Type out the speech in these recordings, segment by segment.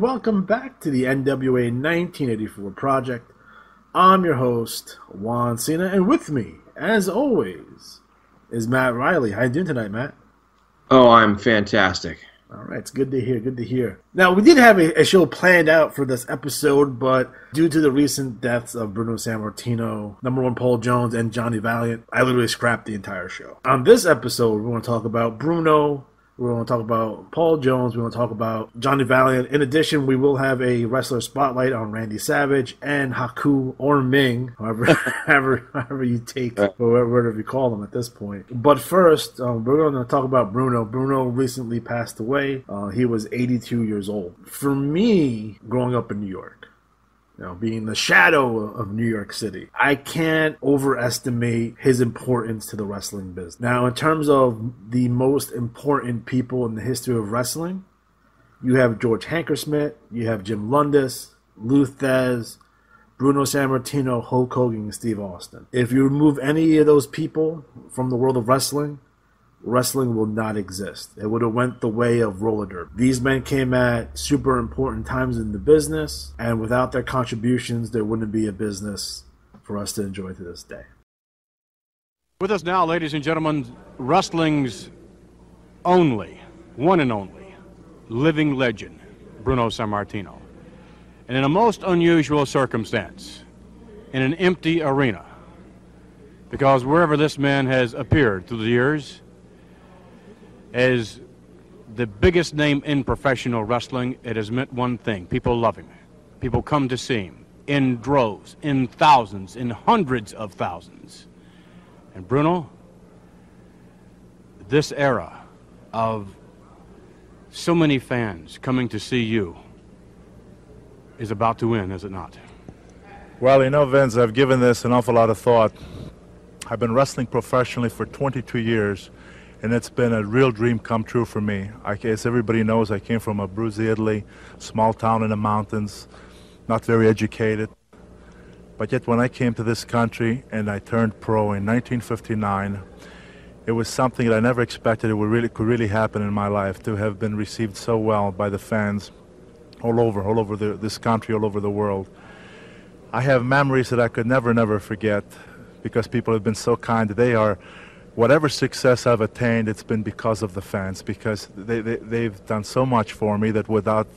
welcome back to the NWA 1984 project. I'm your host, Juan Cena, and with me, as always, is Matt Riley. How you doing tonight, Matt? Oh, I'm fantastic. All right, it's good to hear, good to hear. Now, we did have a show planned out for this episode, but due to the recent deaths of Bruno Samartino, Number One Paul Jones, and Johnny Valiant, I literally scrapped the entire show. On this episode, we're going to talk about Bruno, we're going to talk about Paul Jones, we're going to talk about Johnny Valiant. In addition, we will have a wrestler spotlight on Randy Savage and Haku or Ming, however you take, or whatever you call them at this point. But first, we're going to talk about Bruno. Bruno recently passed away. He was 82 years old. For me, growing up in New York, being the shadow of New York City, I can't overestimate his importance to the wrestling business. Now, in terms of the most important people in the history of wrestling, you have George Hankersmith, you have Jim Lundis, Lou Thez, Bruno Sammartino, Hulk Hogan, and Steve Austin. If you remove any of those people from the world of wrestling, wrestling will not exist. It would have went the way of roller derby. These men came at super important times in the business, and without their contributions, there wouldn't be a business for us to enjoy to this day. With us now, ladies and gentlemen, wrestling's only, one and only, living legend, Bruno Sammartino. And in a most unusual circumstance, in an empty arena, because wherever this man has appeared through the years, as the biggest name in professional wrestling, it has meant one thing. People love him. People come to see him in droves, in thousands, in hundreds of thousands. And Bruno, this era of so many fans coming to see you is about to end, is it not? Well, Vince, I've given this an awful lot of thought. I've been wrestling professionally for 22 years. And it's been a real dream come true for me. As everybody knows, I came from Abruzzi, Italy, small town in the mountains, not very educated. But yet when I came to this country and I turned pro in 1959, it was something that I never expected could really happen in my life, to have been received so well by the fans all over this country, all over the world. I have memories that I could never forget, because people have been so kind. Whatever success I've attained, it's been because of the fans, because they've done so much for me that without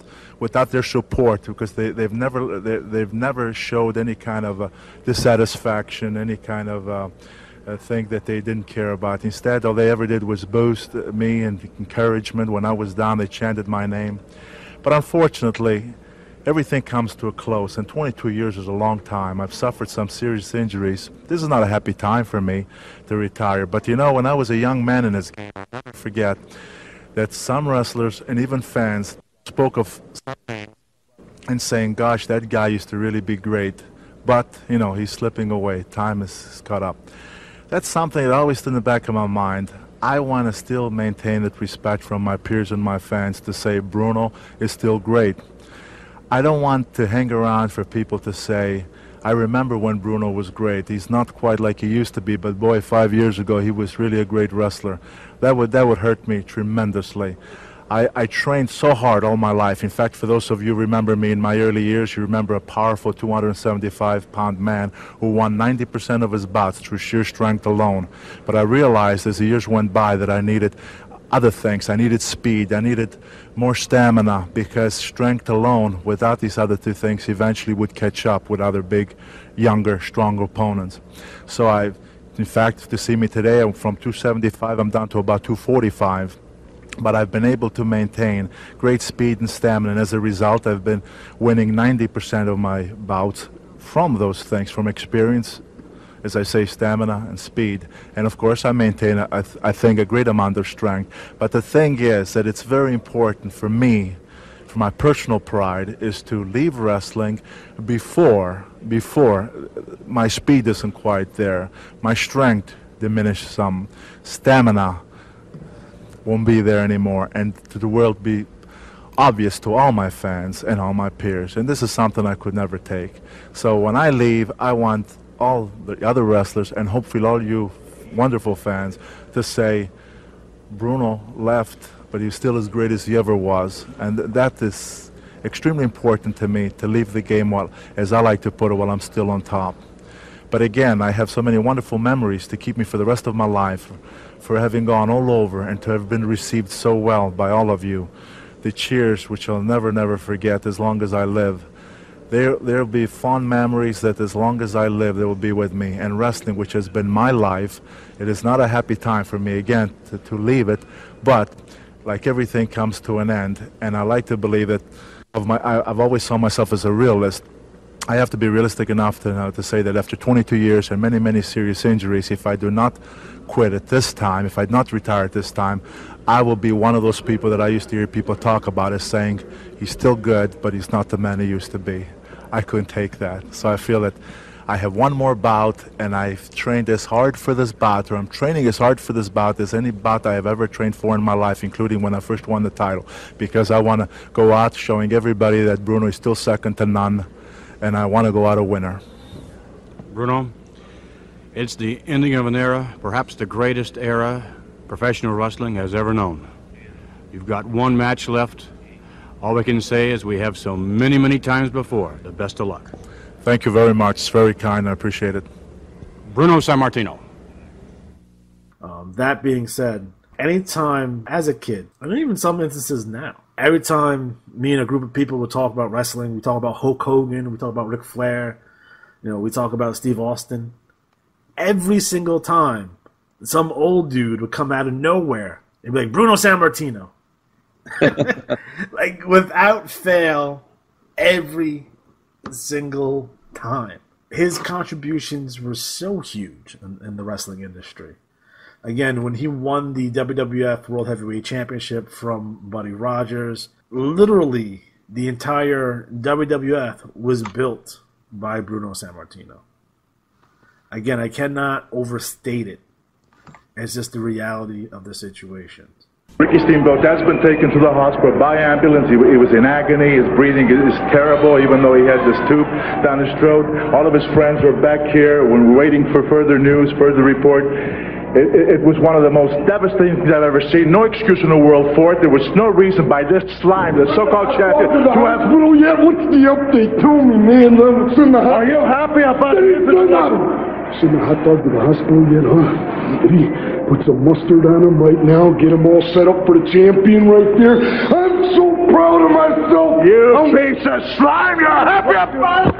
their support, because they've never showed any kind of dissatisfaction, any kind of thing that they didn't care about. Instead, all they ever did was boost me and encouragement. When I was down, they chanted my name. But unfortunately, everything comes to a close, and 22 years is a long time. I've suffered some serious injuries. This is not a happy time for me to retire. But when I was a young man in this game, I'll never forget that some wrestlers and even fans spoke of and saying, gosh, that guy used to really be great. But, he's slipping away. Time is caught up. That's something that always stood in the back of my mind. I want to still maintain that respect from my peers and my fans to say Bruno is still great. I don't want to hang around for people to say, I remember when Bruno was great. He's not quite like he used to be, but boy, 5 years ago, he was really a great wrestler. That would hurt me tremendously. I trained so hard all my life. In fact, for those of you who remember me in my early years, you remember a powerful 275-pound man who won 90% of his bouts through sheer strength alone. But I realized as the years went by that I needed other things. I needed speed. I needed more stamina, because strength alone, without these other two things, eventually would catch up with other big, younger, stronger opponents. So in fact, to see me today, I'm from 275, I'm down to about 245. But I've been able to maintain great speed and stamina, and as a result, I've been winning 90% of my bouts from those things, from experience, as I say, stamina and speed. And of course, I maintain, I think, a great amount of strength. But the thing is that it's very important for me, for my personal pride, is to leave wrestling before my speed isn't quite there, my strength diminishes some, stamina won't be there anymore, and to the world be obvious to all my fans and all my peers. And this is something I could never take. So when I leave, I want all the other wrestlers, and hopefully all you wonderful fans, to say, Bruno left, but he's still as great as he ever was. And that is extremely important to me to leave the game, while, as I like to put it, while I'm still on top. But again, I have so many wonderful memories to keep me for the rest of my life, for having gone all over and to have been received so well by all of you. The cheers, which I'll never, never forget as long as I live. There'll be fond memories that as long as I live, they will be with me. And wrestling, which has been my life, it is not a happy time for me, again, to leave it. But like everything comes to an end. And I like to believe that I've always saw myself as a realist. I have to be realistic enough to say that after 22 years and many, many serious injuries, if I do not quit at this time, if I do not retire at this time, I will be one of those people that I used to hear people talk about as saying, he's still good, but he's not the man he used to be. I couldn't take that. So I feel that I have one more bout, and I've trained as hard for this bout, or I'm training as hard for this bout as any bout I have ever trained for in my life, including when I first won the title, because I want to go out showing everybody that Bruno is still second to none, and I want to go out a winner. Bruno, it's the ending of an era, perhaps the greatest era professional wrestling has ever known. You've got one match left. All we can say is we have so many, many times before. The best of luck. Thank you very much. It's very kind. I appreciate it. Bruno Samartino. That being said, anytime as a kid, and even some instances now, every time me and a group of people would talk about wrestling, we talk about Hulk Hogan, we talk about Ric Flair, we talk about Steve Austin. Every single time, some old dude would come out of nowhere and be like, Bruno Sammartino. Like, without fail, every single time. His contributions were so huge in the wrestling industry. Again, when he won the WWF World Heavyweight Championship from Buddy Rogers, literally the entire WWF was built by Bruno Sammartino. Again, I cannot overstate it. It's just the reality of the situation. Ricky Steamboat has been taken to the hospital by ambulance. He was in agony. His breathing is terrible, even though he had this tube down his throat. All of his friends were back here when we're waiting for further news, further report. It was one of the most devastating things I've ever seen. No excuse in the world for it. There was no reason by this slime, the so-called champion, to have... Yeah, what's the update? Tell me, man. Are you happy about it? Send the hot dog to the hospital yet, huh? Did he put some mustard on him right now? Get him all set up for the champion right there? I'm so proud of myself! You piece of slime! You're happy about it?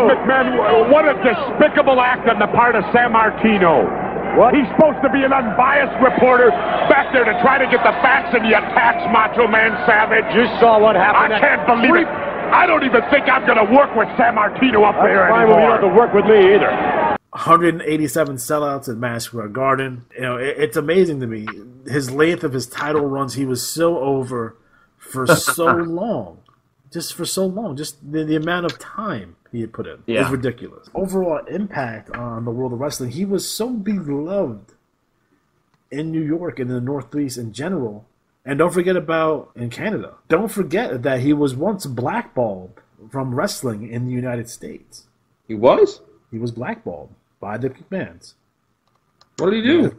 McMahon, what a despicable act on the part of Samartino. What? He's supposed to be an unbiased reporter back there to try to get the facts, and he attacks Macho Man Savage. You saw what happened. I can't believe it. I don't even think I'm going to work with Samartino up there anymore. You don't have to work with me either. 187 sellouts at Madison Square Garden. It's amazing to me. His length of his title runs, he was so over for so long. Just for so long. Just the amount of time he had put in is ridiculous. Overall impact on the world of wrestling, he was so beloved in New York and in the Northeast in general. And don't forget about in Canada. Don't forget that he was once blackballed from wrestling in the United States. He was? He was blackballed by the McMahons. What did he do?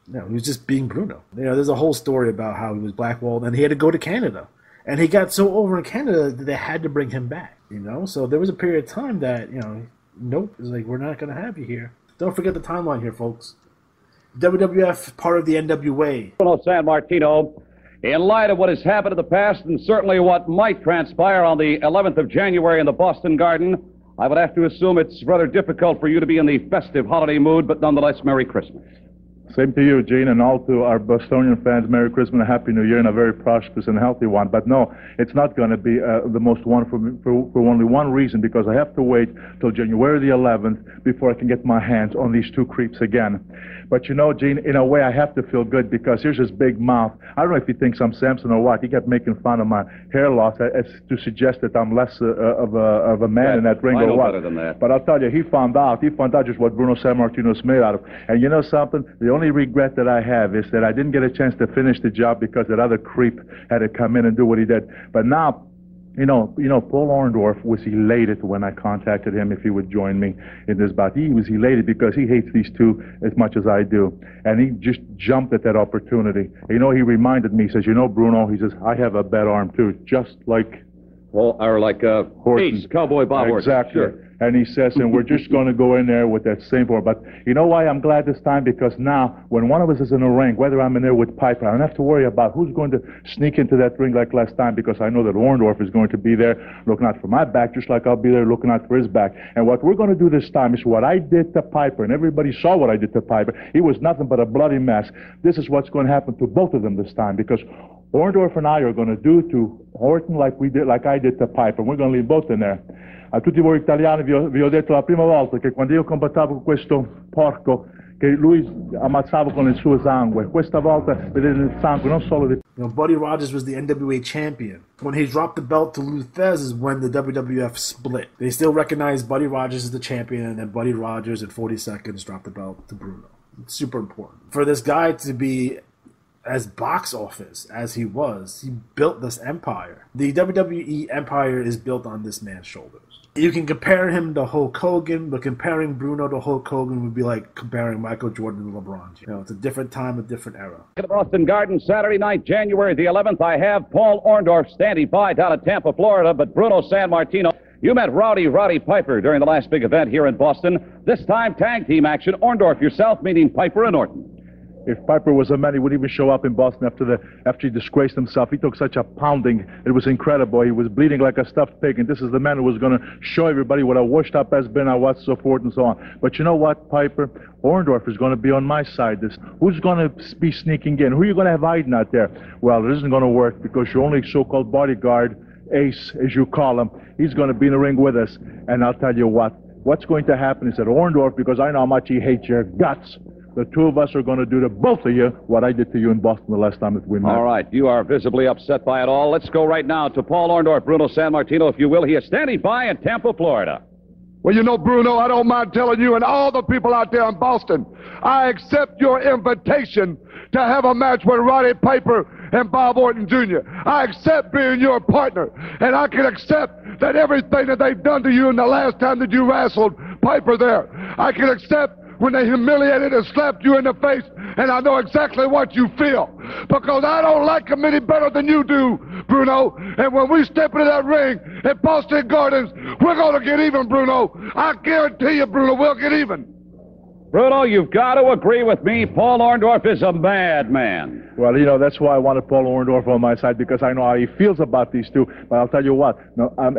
No, he was just being Bruno. There's a whole story about how he was blackballed, and he had to go to Canada. And he got so over in Canada that they had to bring him back, So there was a period of time that, nope, it's like, we're not going to have you here. Don't forget the timeline here, folks. WWF, part of the NWA. Bruno Sammartino, in light of what has happened in the past and certainly what might transpire on the 11th of January in the Boston Garden, I would have to assume it's rather difficult for you to be in the festive holiday mood, but nonetheless, Merry Christmas. Same to you, Gene, and all to our Bostonian fans. Merry Christmas and a Happy New Year, and a very prosperous and healthy one. But no, it's not going to be the most wonderful for only one reason, because I have to wait till January the 11th before I can get my hands on these two creeps again. But Gene, in a way, I have to feel good, because here's his big mouth. I don't know if he thinks I'm Samson or what. He kept making fun of my hair loss as to suggest that I'm less of a man in that ring or what. Better than that. But I'll tell you, he found out just what Bruno Sammartino is made out of. And you know something? The only regret that I have is that I didn't get a chance to finish the job because that other creep had to come in and do what he did. But now, Paul Orndorff was elated when I contacted him if he would join me in this bout. He was elated because he hates these two as much as I do. And he just jumped at that opportunity. He reminded me, he says, Bruno, he says, I have a bad arm too, just like... Ace, Cowboy Bob Orton. Exactly. Sure. And he says, and we're just going to go in there with that same form. But you know why I'm glad this time? Because now, when one of us is in the ring, whether I'm in there with Piper, I don't have to worry about who's going to sneak into that ring like last time, because I know that Orndorff is going to be there looking out for my back, just like I'll be there looking out for his back. And what we're going to do this time is what I did to Piper, and everybody saw what I did to Piper. He was nothing but a bloody mess. This is what's going to happen to both of them this time, because Orndorff and I are going to do to Orton like I did to Piper. We're going to leave both in there. A tutti voi italiani vi ho detto la prima volta che quando io combattevo con questo porco, che lui ammazzava con il suo sangue. Questa volta vedete il sangue non solo di... Buddy Rogers was the NWA champion. When he dropped the belt to Lou Thesz is when the WWF split. They still recognize Buddy Rogers as the champion, and then Buddy Rogers in 40 seconds dropped the belt to Bruno. It's super important. For this guy to be as box office as he was, he built this empire. The WWE empire is built on this man's shoulders. You can compare him to Hulk Hogan, but comparing Bruno to Hulk Hogan would be like comparing Michael Jordan to LeBron. It's a different time, a different era. At the Boston Garden, Saturday night, January the 11th, I have Paul Orndorff standing by down at Tampa, Florida, but Bruno Sammartino. You met Roddy Piper during the last big event here in Boston. This time, tag team action. Orndorff yourself meeting Piper and Orton. If Piper was a man, he would even show up in Boston after he disgraced himself. He took such a pounding. It was incredible. He was bleeding like a stuffed pig, and this is the man who was going to show everybody what a washed-up has-been I was, so forth and so on. But you know what, Piper? Orndorff is going to be on my side. Who's going to be sneaking in? Who are you going to have hiding out there? Well, it isn't going to work because your only so-called bodyguard, Ace, as you call him, he's going to be in the ring with us. And I'll tell you what's going to happen is that Orndorff, because I know how much he hates your guts, the two of us are going to do to both of you what I did to you in Boston the last time that we met. All right. You are visibly upset by it all. Let's go right now to Paul Orndorff, Bruno Sammartino, if you will. He is standing by in Tampa, Florida. Well, Bruno, I don't mind telling you and all the people out there in Boston, I accept your invitation to have a match with Roddy Piper and Bob Orton Jr. I accept being your partner, and I can accept that everything that they've done to you in the last time that you wrestled Piper there. I can accept when they humiliated and slapped you in the face, and I know exactly what you feel, because I don't like them any better than you do, Bruno. And when we step into that ring at Boston Gardens, we're going to get even, Bruno. I guarantee you, Bruno, we'll get even. Bruno, you've got to agree with me. Paul Orndorff is a madman. Well, that's why I wanted Paul Orndorff on my side, because I know how he feels about these two. But I'll tell you what,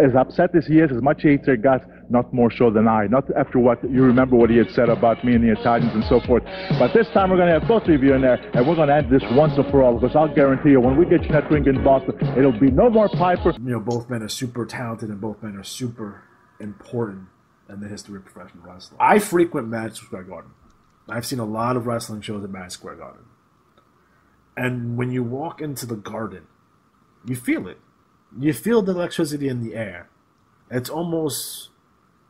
as upset as he is, as much he hates their guts, not more so than I. Not after what you remember what he had said about me and the Italians and so forth. But this time we're going to have both of you in there, and we're going to end this once and for all, because I'll guarantee you, when we get you in that ring in Boston, it'll be no more Piper. Both men are super talented, and both men are super important in the history of professional wrestling. I frequent Madison Square Garden. I've seen a lot of wrestling shows at Madison Square Garden. And when you walk into the Garden, you feel it. You feel the electricity in the air. It's almost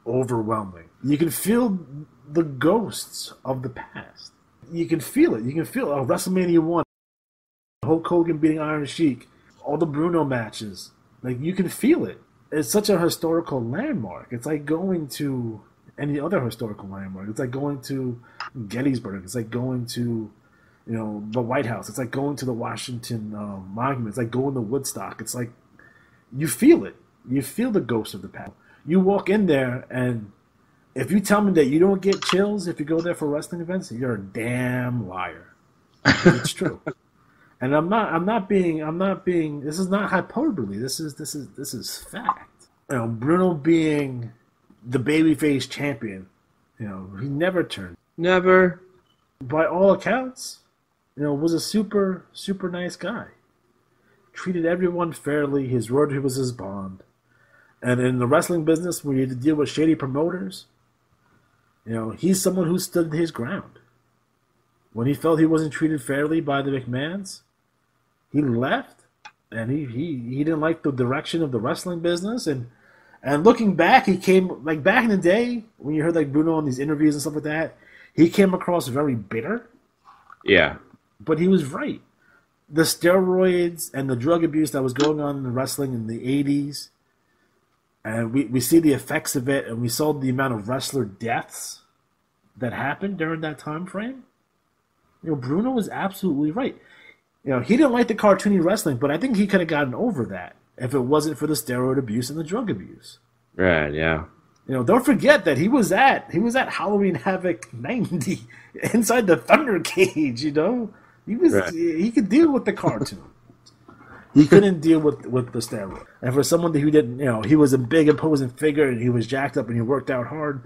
overwhelming. You can feel the ghosts of the past. You can feel it. You can feel it. WrestleMania 1, Hulk Hogan beating Iron Sheik, all the Bruno matches. You can feel it. It's such a historical landmark. It's like going to any other historical landmark. It's like going to Gettysburg. It's like going to, the White House. It's like going to the Washington Monument. It's like going to Woodstock. It's like you feel it. You feel the ghost of the past. You walk in there, and if you tell me that you don't get chills if you go there for wrestling events, you're a damn liar. It's true. And I'm not being. This is not hyperbole. This is fact. Bruno being the babyface champion, he never turned. Never. By all accounts, was a super nice guy. Treated everyone fairly. His word was his bond. And in the wrestling business, where you had to deal with shady promoters, he's someone who stood his ground. When he felt he wasn't treated fairly by the McMahons, he left, and he didn't like the direction of the wrestling business. And looking back, he came, back in the day, when you heard Bruno on these interviews and stuff like that, he came across very bitter. Yeah. But he was right. The steroids and the drug abuse that was going on in wrestling in the 80s, and we see the effects of it, and we saw the amount of wrestler deaths that happened during that time frame. Bruno was absolutely right. He didn't like the cartoony wrestling, but I think he could have gotten over that if it wasn't for the steroid abuse and the drug abuse. Right, yeah. Don't forget that he was at Halloween Havoc 90 inside the Thunder Cage. He was right. He could deal with the cartoon. He couldn't deal with the steroid. And for someone who didn't, he was a big imposing figure and he was jacked up and he worked out hard,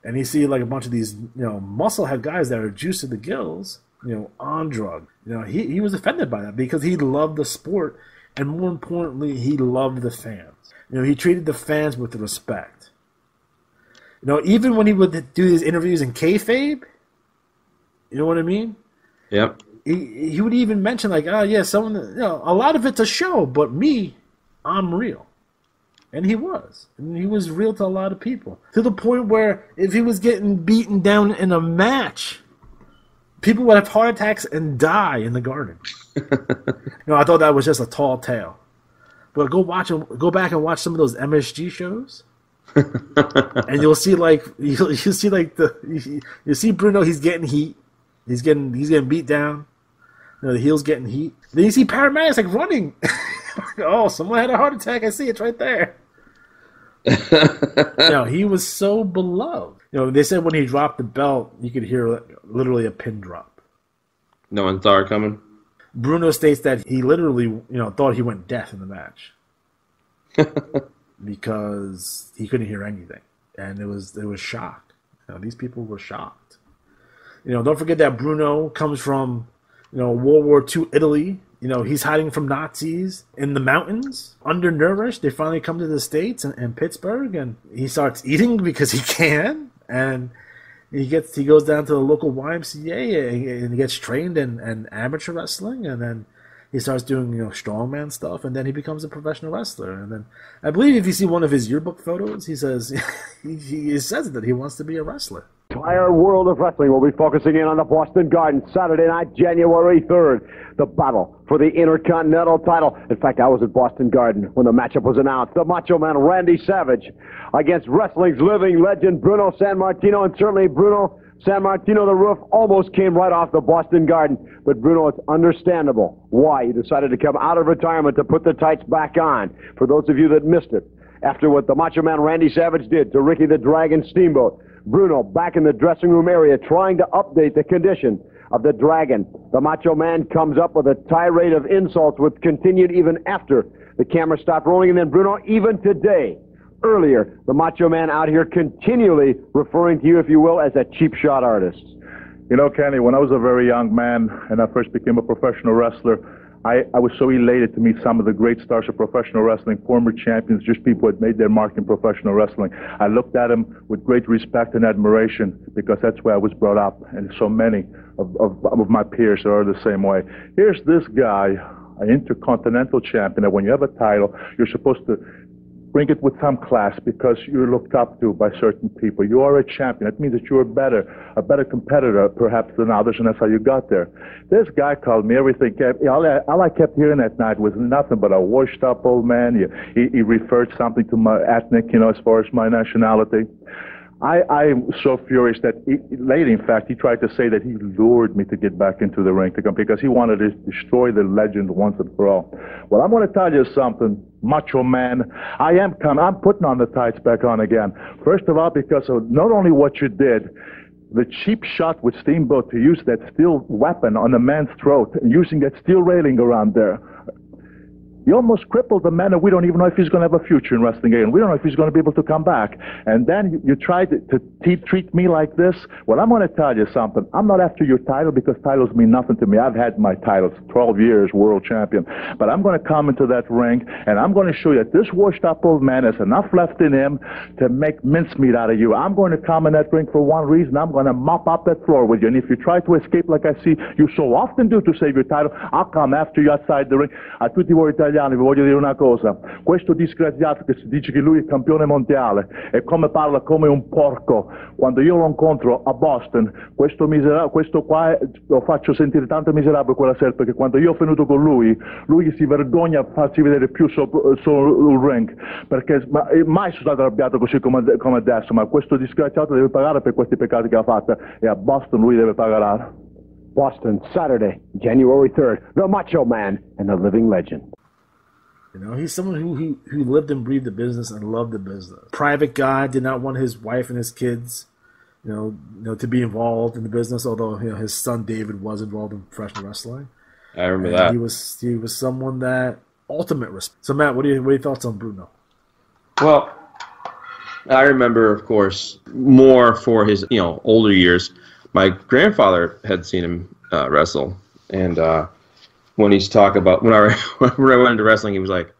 and you see like a bunch of these musclehead guys that are juiced to the gills, on drug. He was offended by that because he loved the sport, and more importantly, he loved the fans. He treated the fans with respect. Even when he would do these interviews in kayfabe, you know what I mean? Yep. He would even mention like, a lot of it's a show, but me, I'm real. And he was. And he was real to a lot of people. To the point where if he was getting beaten down in a match, people would have heart attacks and die in the Garden. I thought that was just a tall tale. But go back and watch some of those MSG shows. And you'll see you see Bruno, he's getting heat. He's getting beat down. The heel's getting heat. Then you see paramedics like running. Oh, someone had a heart attack. I see it's right there. He was so beloved. They said when he dropped the belt, you could hear literally a pin drop. No one saw it coming. Bruno states that he literally, thought he went deaf in the match. Because he couldn't hear anything, and it was shock. These people were shocked. Don't forget that Bruno comes from World War II Italy. He's hiding from Nazis in the mountains, undernourished. They finally come to the States and Pittsburgh, and he starts eating because he can, and he goes down to the local YMCA and he gets trained in amateur wrestling, and then he starts doing, strongman stuff, and then he becomes a professional wrestler. And then I believe if you see one of his yearbook photos, he says he says that he wants to be a wrestler. The entire world of wrestling will be focusing in on the Boston Garden Saturday night, January 3rd. The battle for the Intercontinental title. In fact, I was at Boston Garden when the matchup was announced. The Macho Man Randy Savage against wrestling's living legend Bruno Sammartino, and certainly Bruno Samartino, the roof almost came right off the Boston Garden, but Bruno, it's understandable why he decided to come out of retirement to put the tights back on. For those of you that missed it, after what the Macho Man Randy Savage did to Ricky the Dragon Steamboat, Bruno back in the dressing room area trying to update the condition of the Dragon. The Macho Man comes up with a tirade of insults which continued even after the camera stopped rolling, and then Bruno, even today, earlier, the Macho Man out here continually referring to you, if you will, as a cheap shot artist. Kenny, when I was a very young man and I first became a professional wrestler, I was so elated to meet some of the great stars of professional wrestling, former champions, just people who had made their mark in professional wrestling. I looked at them with great respect and admiration because that's where I was brought up, and so many of my peers are the same way. Here's this guy, an intercontinental champion, and when you have a title, you're supposed to bring it with some class because you're looked up to by certain people. You are a champion. That means that you're a better competitor perhaps than others, and that's how you got there. This guy called me everything. All I kept hearing that night was nothing but a washed up old man. He referred something to my ethnic, as far as my nationality. I'm so furious that later, in fact, he tried to say that he lured me to get back into the ring to come because he wanted to destroy the legend once and for all. Well, I'm going to tell you something, Macho Man. I'm putting on the tights back on again. First of all, because of not only what you did, the cheap shot with Steamboat to use that steel weapon on a man's throat and using that steel railing around there. You almost crippled the man, and we don't even know if he's going to have a future in wrestling again. We don't know if he's going to be able to come back. And then you tried to treat me like this. Well, I'm going to tell you something. I'm not after your title because titles mean nothing to me. I've had my titles, 12 years, world champion. But I'm going to come into that ring, and I'm going to show you that this washed-up old man has enough left in him to make mincemeat out of you. I'm going to come in that ring for one reason. I'm going to mop up that floor with you. And if you try to escape like I see you so often do to save your title, I'll come after you outside the ring. A tutti vorrei italiani vi voglio dire una cosa, questo disgraziato che si dice che lui è campione mondiale e come parla come un porco, quando io lo incontro a Boston, questo qua lo faccio sentire tanto miserabile quella sera, perché quando io ho venuto con lui si vergogna a farsi vedere più sul ring, perché mai sono stato arrabbiato così come adesso, ma questo disgraziato deve pagare per questi peccati che ha fatto, e a Boston lui deve pagare. Boston, Saturday, January 3rd. The Macho Man and the Living Legend. You know, he's someone who lived and breathed the business and loved the business. Private guy, did not want his wife and his kids, you know, to be involved in the business. Although his son David was involved in professional wrestling. I remember that. He was someone that ultimate respect. So Matt, what are your thoughts on Bruno? Well, I remember, of course, more for his older years. My grandfather had seen him wrestle, and when he's talking about when I went into wrestling, he was like,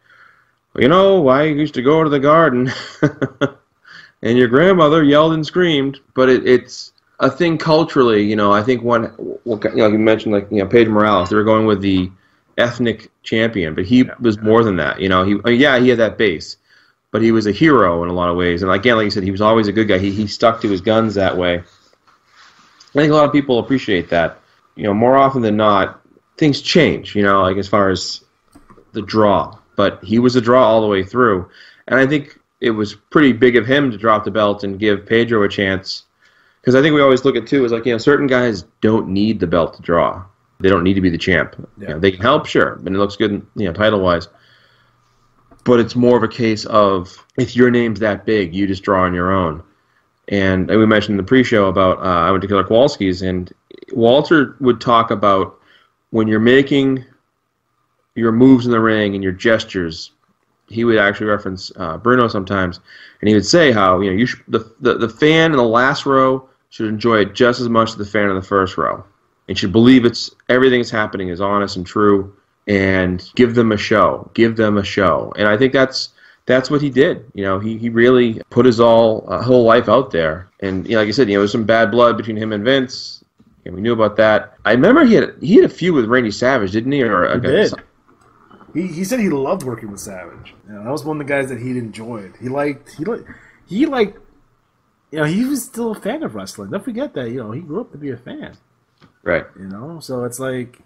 well, you know, I used to go to the garden, and your grandmother yelled and screamed. But it's a thing culturally, you know. I think like you mentioned, like Pedro Morales, they were going with the ethnic champion, but he was more than that. You know, he had that base, but he was a hero in a lot of ways. And again, like you said, he was always a good guy. He stuck to his guns that way. I think a lot of people appreciate that. You know, more often than not, things change, you know, like as far as the draw. But he was a draw all the way through. And I think it was pretty big of him to drop the belt and give Pedro a chance. Because I think we always look at, too, as like, certain guys don't need the belt to draw. They don't need to be the champ. Yeah. They can help, sure, and it looks good, title-wise. But it's more of a case of, if your name's that big, you just draw on your own. And we mentioned in the pre-show about I went to Killer Kowalski's, and Walter would talk about when you're making your moves in the ring and your gestures. He would actually reference Bruno sometimes, and he would say how the fan in the last row should enjoy it just as much as the fan in the first row, and should believe everything that's happening is honest and true, and give them a show. Give them a show, and I think that's what he did. You know, he really put his whole life out there. And like I said, there was some bad blood between him and Vince. And we knew about that. I remember he had a feud with Randy Savage, didn't he? He did. He said he loved working with Savage. That was one of the guys that he enjoyed. He was still a fan of wrestling. Don't forget that. He grew up to be a fan. Right. So it's like,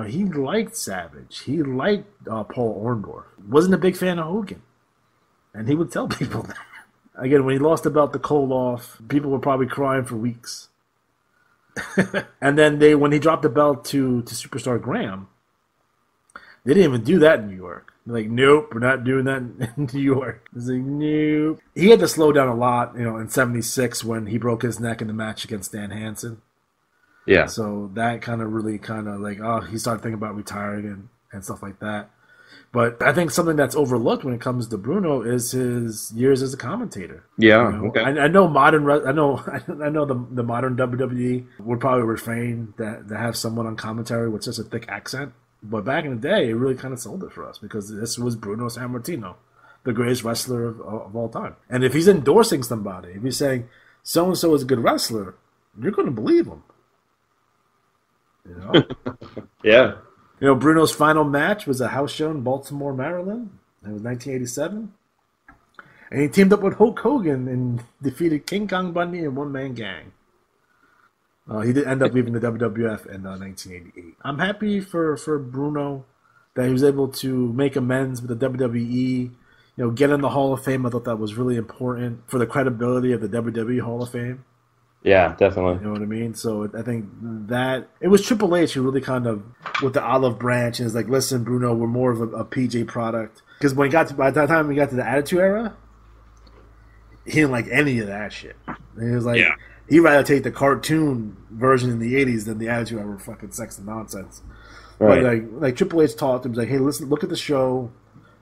he liked Savage. He liked Paul Orndorff. Wasn't a big fan of Hogan. And he would tell people that. Again, when he lost the belt to Koloff, people were probably crying for weeks. And then when he dropped the belt to Superstar Graham, they didn't even do that in New York. They're like, nope, we're not doing that in New York. It's like, nope. He had to slow down a lot, in '76 when he broke his neck in the match against Stan Hansen. Yeah. So that kind of like, he started thinking about retiring and stuff like that. But I think something that's overlooked when it comes to Bruno is his years as a commentator. Yeah, okay. I know I know the modern WWE would probably refrain to have someone on commentary with such a thick accent. But back in the day, it really kind of sold it for us because this was Bruno Sammartino, the greatest wrestler of all time. And if he's endorsing somebody, if he's saying so-and-so is a good wrestler, you're going to believe him. Yeah. Bruno's final match was a house show in Baltimore, Maryland. It was 1987. And he teamed up with Hulk Hogan and defeated King Kong Bundy and One Man Gang. He did end up leaving the WWF in 1988. I'm happy for Bruno that he was able to make amends with the WWE. Get in the Hall of Fame. I thought that was really important for the credibility of the WWE Hall of Fame. Yeah, definitely. You know what I mean? So I think that it was Triple H who really kind of, with the olive branch, and is like, listen, Bruno, we're more of a PJ product. Because by the time we got to the Attitude Era, he didn't like any of that shit. And he was like, he'd rather take the cartoon version in the 80s than the Attitude Era fucking sex and nonsense. Right. But like Triple H talked to him, like, hey, listen, look at the show.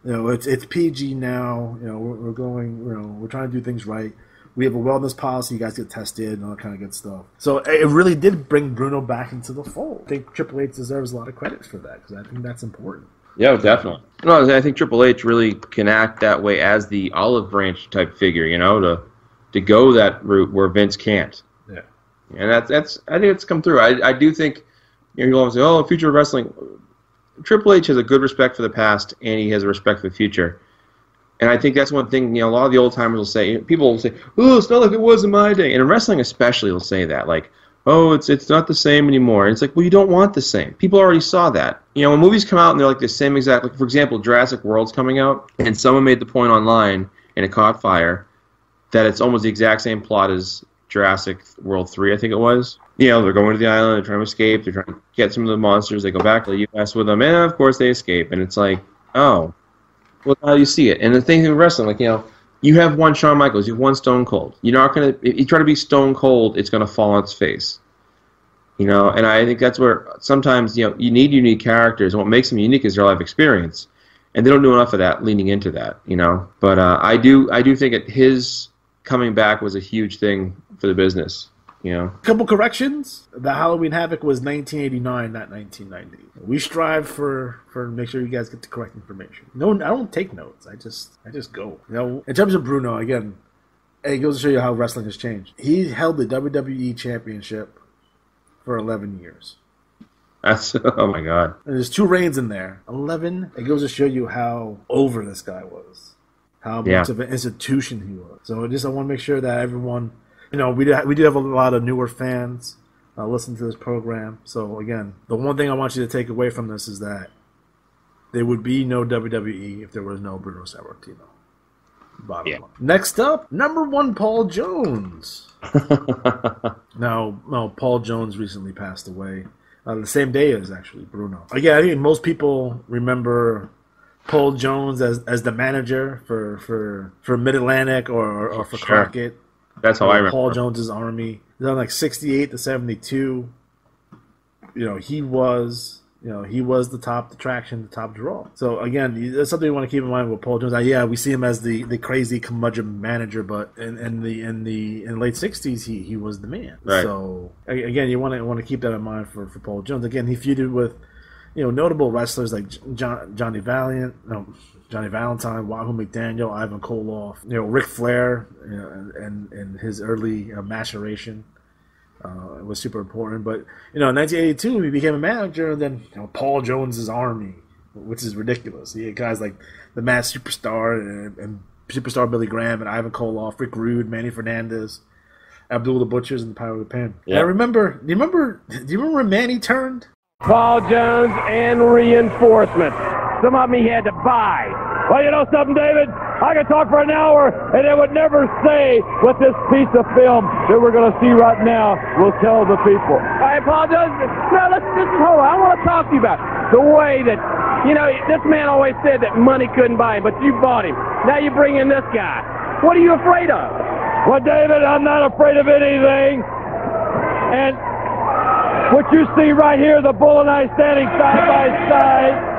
It's PG now. We're trying to do things right. We have a wellness policy. You guys get tested and all that kind of good stuff. So it really did bring Bruno back into the fold. I think Triple H deserves a lot of credit for that because I think that's important. Yeah, definitely. No, I think Triple H really can act that way as the olive branch type figure, to go that route where Vince can't. Yeah. And that's I think it's come through. I do think, you'll always say, oh, future of wrestling. Triple H has a good respect for the past, and he has a respect for the future. And I think that's one thing, a lot of the old timers will say, people will say, oh, it's not like it was in my day. And in wrestling especially, they'll say that, like, oh, it's not the same anymore. And it's like, well, you don't want the same. People already saw that. When movies come out and they're like the same exact, like, for example, Jurassic World's coming out, and someone made the point online, and it caught fire, that it's almost the exact same plot as Jurassic World 3, I think it was. They're going to the island, they're trying to escape, they're trying to get some of the monsters, they go back to the U.S. with them, and of course they escape. And it's like, oh. Well, how do you see it? And the thing in wrestling, like, you have one Shawn Michaels, you have one Stone Cold. You're not going to, if you try to be Stone Cold, it's going to fall on its face. And I think that's where sometimes, you need unique characters, and what makes them unique is their life experience. And they don't do enough of that, leaning into that, But I do think that his coming back was a huge thing for the business. A couple corrections. The Halloween Havoc was 1989, not 1990. We strive for make sure you guys get the correct information. No, I don't take notes. I just go. In terms of Bruno, again, it goes to show you how wrestling has changed. He held the WWE Championship for 11 years. That's, oh my God. And there's 2 reigns in there. 11. It goes to show you how over this guy was, how much of an institution he was. So I want to make sure that everyone. We do have a lot of newer fans listen to this program. So, again, the one thing I want you to take away from this is that there would be no WWE if there was no Bruno Sammartino. Bottom line. Next up, number 1, Paul Jones. Now, Paul Jones recently passed away. The same day as, actually, Bruno. Again, I think most people remember Paul Jones as the manager for Mid-Atlantic or for Crockett. That's how I remember. Paul Jones's Army. He's on like 68 to 72. He was the top attraction, the top draw. So again, that's something you want to keep in mind with Paul Jones. We see him as the crazy curmudgeon manager, but in the late 60s, he was the man. Right. So again, you want to keep that in mind for Paul Jones. Again, he feuded with notable wrestlers like Johnny Valentine, Wahoo McDaniel, Ivan Koloff, Ric Flair, and his early maturation was super important. But in 1982, he became a manager, and then Paul Jones's Army, which is ridiculous. He had guys like the Mad Superstar and Superstar Billy Graham and Ivan Koloff, Rick Rude, Manny Fernandez, Abdul the Butchers, and the Power of the Pen. Yeah. Do you remember when Manny turned? Paul Jones and reinforcements. Some of them he had to buy. Well, you know something, David? I could talk for an hour, and it would never say what this piece of film that we're going to see right now will tell the people. All right, Paul Jones, hold on. I want to talk to you about the way that, this man always said that money couldn't buy him, but you bought him. Now you bring in this guy. What are you afraid of? Well, David, I'm not afraid of anything. And what you see right here, the Bull and I standing side by side.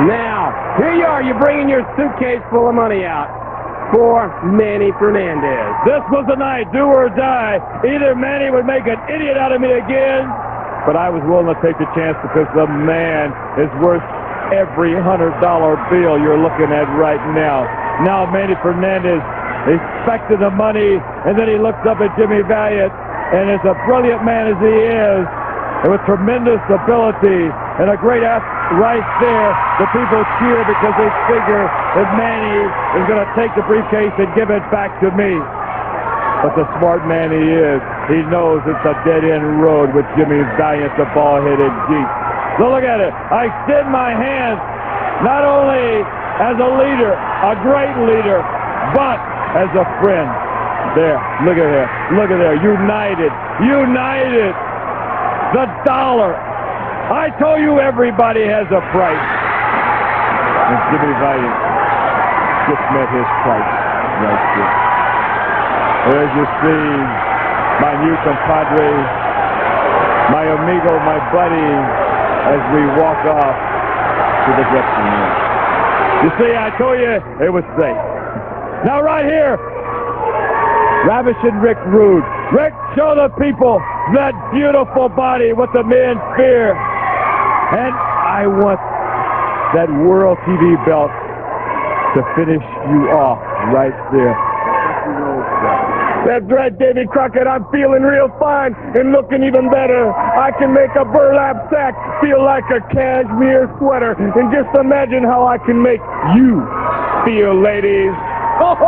Now, here you are, you're bringing your suitcase full of money out for Manny Fernandez. This was the night, do or die. Either Manny would make an idiot out of me again, but I was willing to take the chance because the man is worth every $100 bill you're looking at right now. Now Manny Fernandez expected the money, and then he looked up at Jimmy Valiant, and as a brilliant man as he is, and with tremendous ability and a great right there, the people cheer because they figure that Manny is going to take the briefcase and give it back to me. But the smart man he is, he knows it's a dead-end road with Jimmy Valiant, the ball-headed geek. So look at it. I extend my hand not only as a leader, a great leader, but as a friend. There, look at there, look at there, united, the dollar. I told you everybody has a price. And Jimmy Valiant just met his price right there. As you see, my new compadre, my amigo, my buddy, as we walk off to this wrestling match. You see, I told you it was safe. Now right here, Ravishing Rick Rude. Rick, show the people that beautiful body what the men fear. And I want that World TV belt to finish you off right there. That's right, Davy Crockett. I'm feeling real fine and looking even better. I can make a burlap sack feel like a cashmere sweater. And just imagine how I can make you feel, ladies.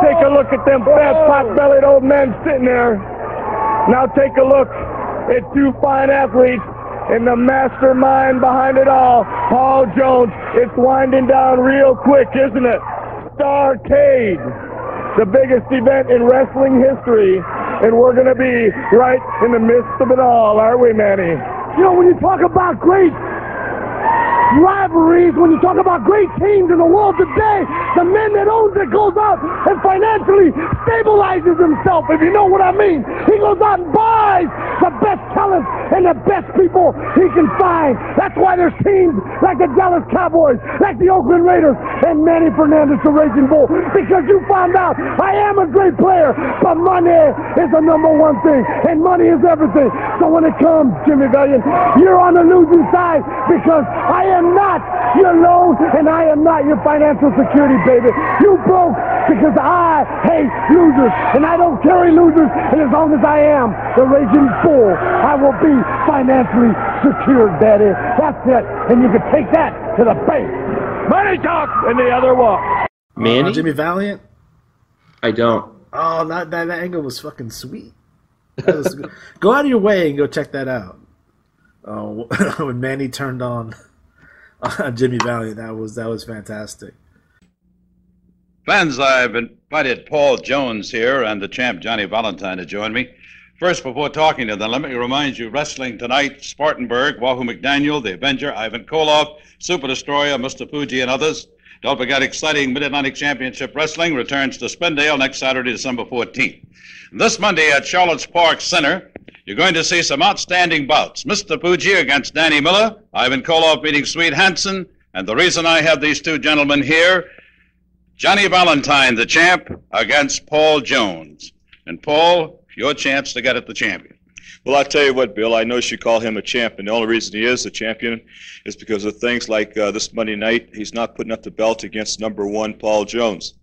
Take a look at them fat, pot-bellied old men sitting there. Now take a look at two fine athletes and the mastermind behind it all, Paul Jones. It's winding down real quick, isn't it? Starrcade, the biggest event in wrestling history, and we're going to be right in the midst of it all, aren't we, Manny? You know, when you talk about great rivalries, when you talk about great teams in the world today, the man that owns it goes out and financially stabilizes himself, if you know what I mean. He goes out and buys the best talent and the best people he can find. That's why there's teams like the Dallas Cowboys, like the Oakland Raiders, and Manny Fernandez, the Raging Bull, because you found out I am a great player, but money is the number one thing, and money is everything. So when it comes, Jimmy Valiant, you're on the losing side, because I am not your loan, and I am not your financial security, baby. You broke because I hate losers, and I don't carry losers, and as long as I am the Raging Bull, I will be financially secured, Daddy. That's it, and you can take that to the bank. Money talk, and the other walk. Manny? Jimmy Valiant? I don't. Oh, that angle was fucking sweet. That was good. Go out of your way and go check that out. When Manny turned on Jimmy Valiant, that was fantastic. Fans, I've invited Paul Jones here and the champ Johnny Valentine to join me. First, before talking to them, let me remind you, wrestling tonight, Spartanburg, Wahoo McDaniel, The Avenger, Ivan Koloff, Super Destroyer, Mr. Fuji, and others. Don't forget, exciting Mid-Atlantic Championship Wrestling returns to Spindale next Saturday, December 14th. And this Monday at Charlotte's Park Center, you're going to see some outstanding bouts. Mr. Fuji against Danny Miller, Ivan Koloff meeting Sweet Hansen, and the reason I have these two gentlemen here, Johnny Valentine, the champ, against Paul Jones. And Paul, your chance to get at the champion. Well, I tell you what, Bill, I know you call him a champion. The only reason he is a champion is because of things like this Monday night, he's not putting up the belt against #1 Paul Jones.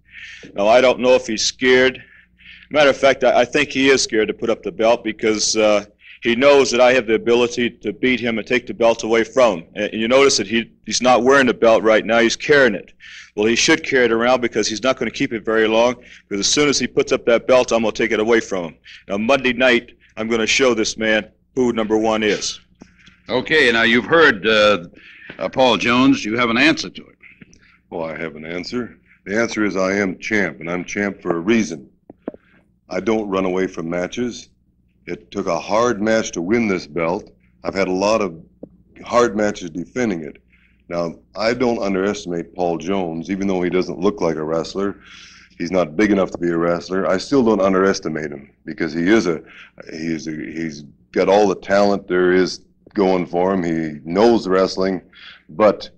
Now, I don't know if he's scared. Matter of fact, I think he is scared to put up the belt because he knows that I have the ability to beat him and take the belt away from him. And you notice that he's not wearing the belt right now, he's carrying it. Well, he should carry it around because he's not going to keep it very long, because as soon as he puts up that belt, I'm going to take it away from him. Now, Monday night, I'm going to show this man who #1 is. Okay, now you've heard Paul Jones. You have an answer to it. Well, I have an answer. The answer is I am champ, and I'm champ for a reason. I don't run away from matches. It took a hard match to win this belt. I've had a lot of hard matches defending it. Now, I don't underestimate Paul Jones, even though he doesn't look like a wrestler. He's not big enough to be a wrestler. I still don't underestimate him because he's got all the talent there is going for him. He knows wrestling, but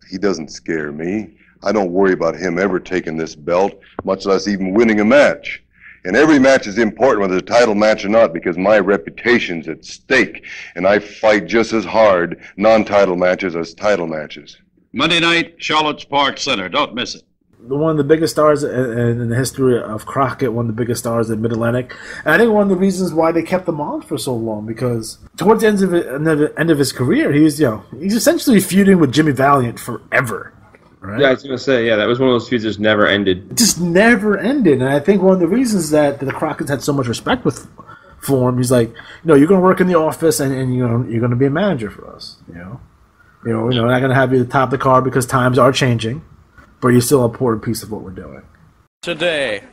he doesn't scare me. I don't worry about him ever taking this belt, much less even winning a match. And every match is important, whether it's a title match or not, because my reputation's at stake, and I fight just as hard non-title matches as title matches. Monday night, Charlotte's Park Center. Don't miss it. One of the biggest stars in the history of Crockett, one of the biggest stars in Mid-Atlantic. And I think one of the reasons why they kept him on for so long, because towards the end of his career, he's essentially feuding with Jimmy Valiant forever. Right? Yeah, I was going to say, that was one of those feuds that just never ended. It just never ended. And I think one of the reasons that the Crockett's had so much respect for him, he's like, you're going to work in the office and you're going to be a manager for us. We're not going to have you at the top of the card because times are changing, but you're still an important piece of what we're doing. Today.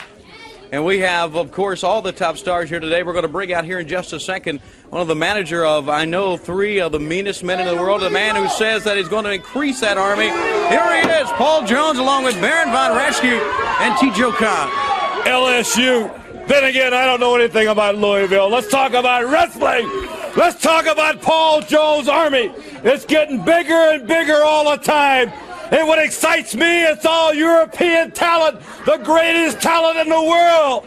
And we have, of course, all the top stars here today. We're going to bring out here in just a second one of the manager of, I know, 3 of the meanest men in the world, a man who says that he's going to increase that army. Here he is, Paul Jones, along with Baron Von Raschke and T.J. Khan. LSU. Then again, I don't know anything about Louisville. Let's talk about wrestling. Let's talk about Paul Jones' army. It's getting bigger and bigger all the time. And what excites me, it's all European talent, the greatest talent in the world.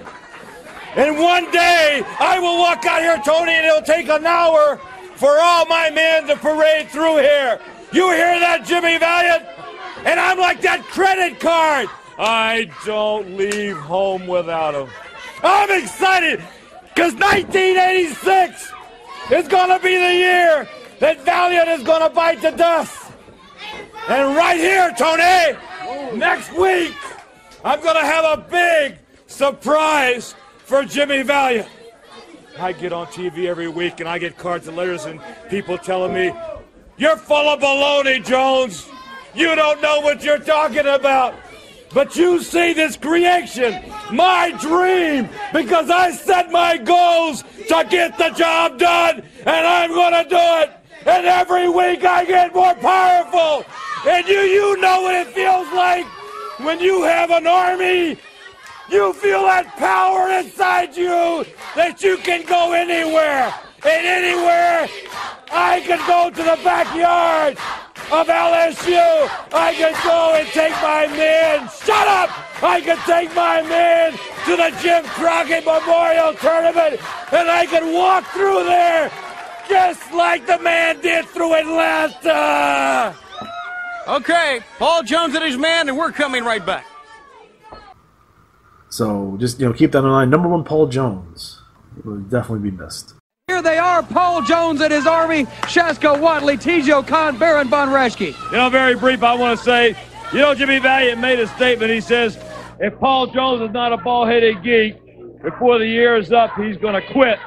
And one day, I will walk out here, Tony, and it'll take an hour for all my men to parade through here. You hear that, Jimmy Valiant? And I'm like that credit card. I don't leave home without him. I'm excited because 1986 is going to be the year that Valiant is going to bite the dust. And right here, Tony, next week, I'm going to have a big surprise for Jimmy Valiant. I get on TV every week and I get cards and letters and people telling me, "You're full of baloney, Jones. You don't know what you're talking about." But you see this creation, my dream, because I set my goals to get the job done, and I'm going to do it. And every week I get more powerful. And you know what it feels like when you have an army. You feel that power inside you that you can go anywhere. And anywhere, I can go to the backyard of LSU. I can go and take my men. Shut up! I can take my men to the Jim Crockett Memorial Tournament, and I can walk through there just like the man did through Atlanta. Okay, Paul Jones and his man, and we're coming right back. So just keep that in mind. Number one, Paul Jones will definitely be missed. Here they are, Paul Jones and his army, Shaska Watley, Tijo Khan, Baron Von Raschke. Very brief, I want to say, Jimmy Valiant made a statement. He says, if Paul Jones is not a bald-headed geek, before the year is up, he's going to quit.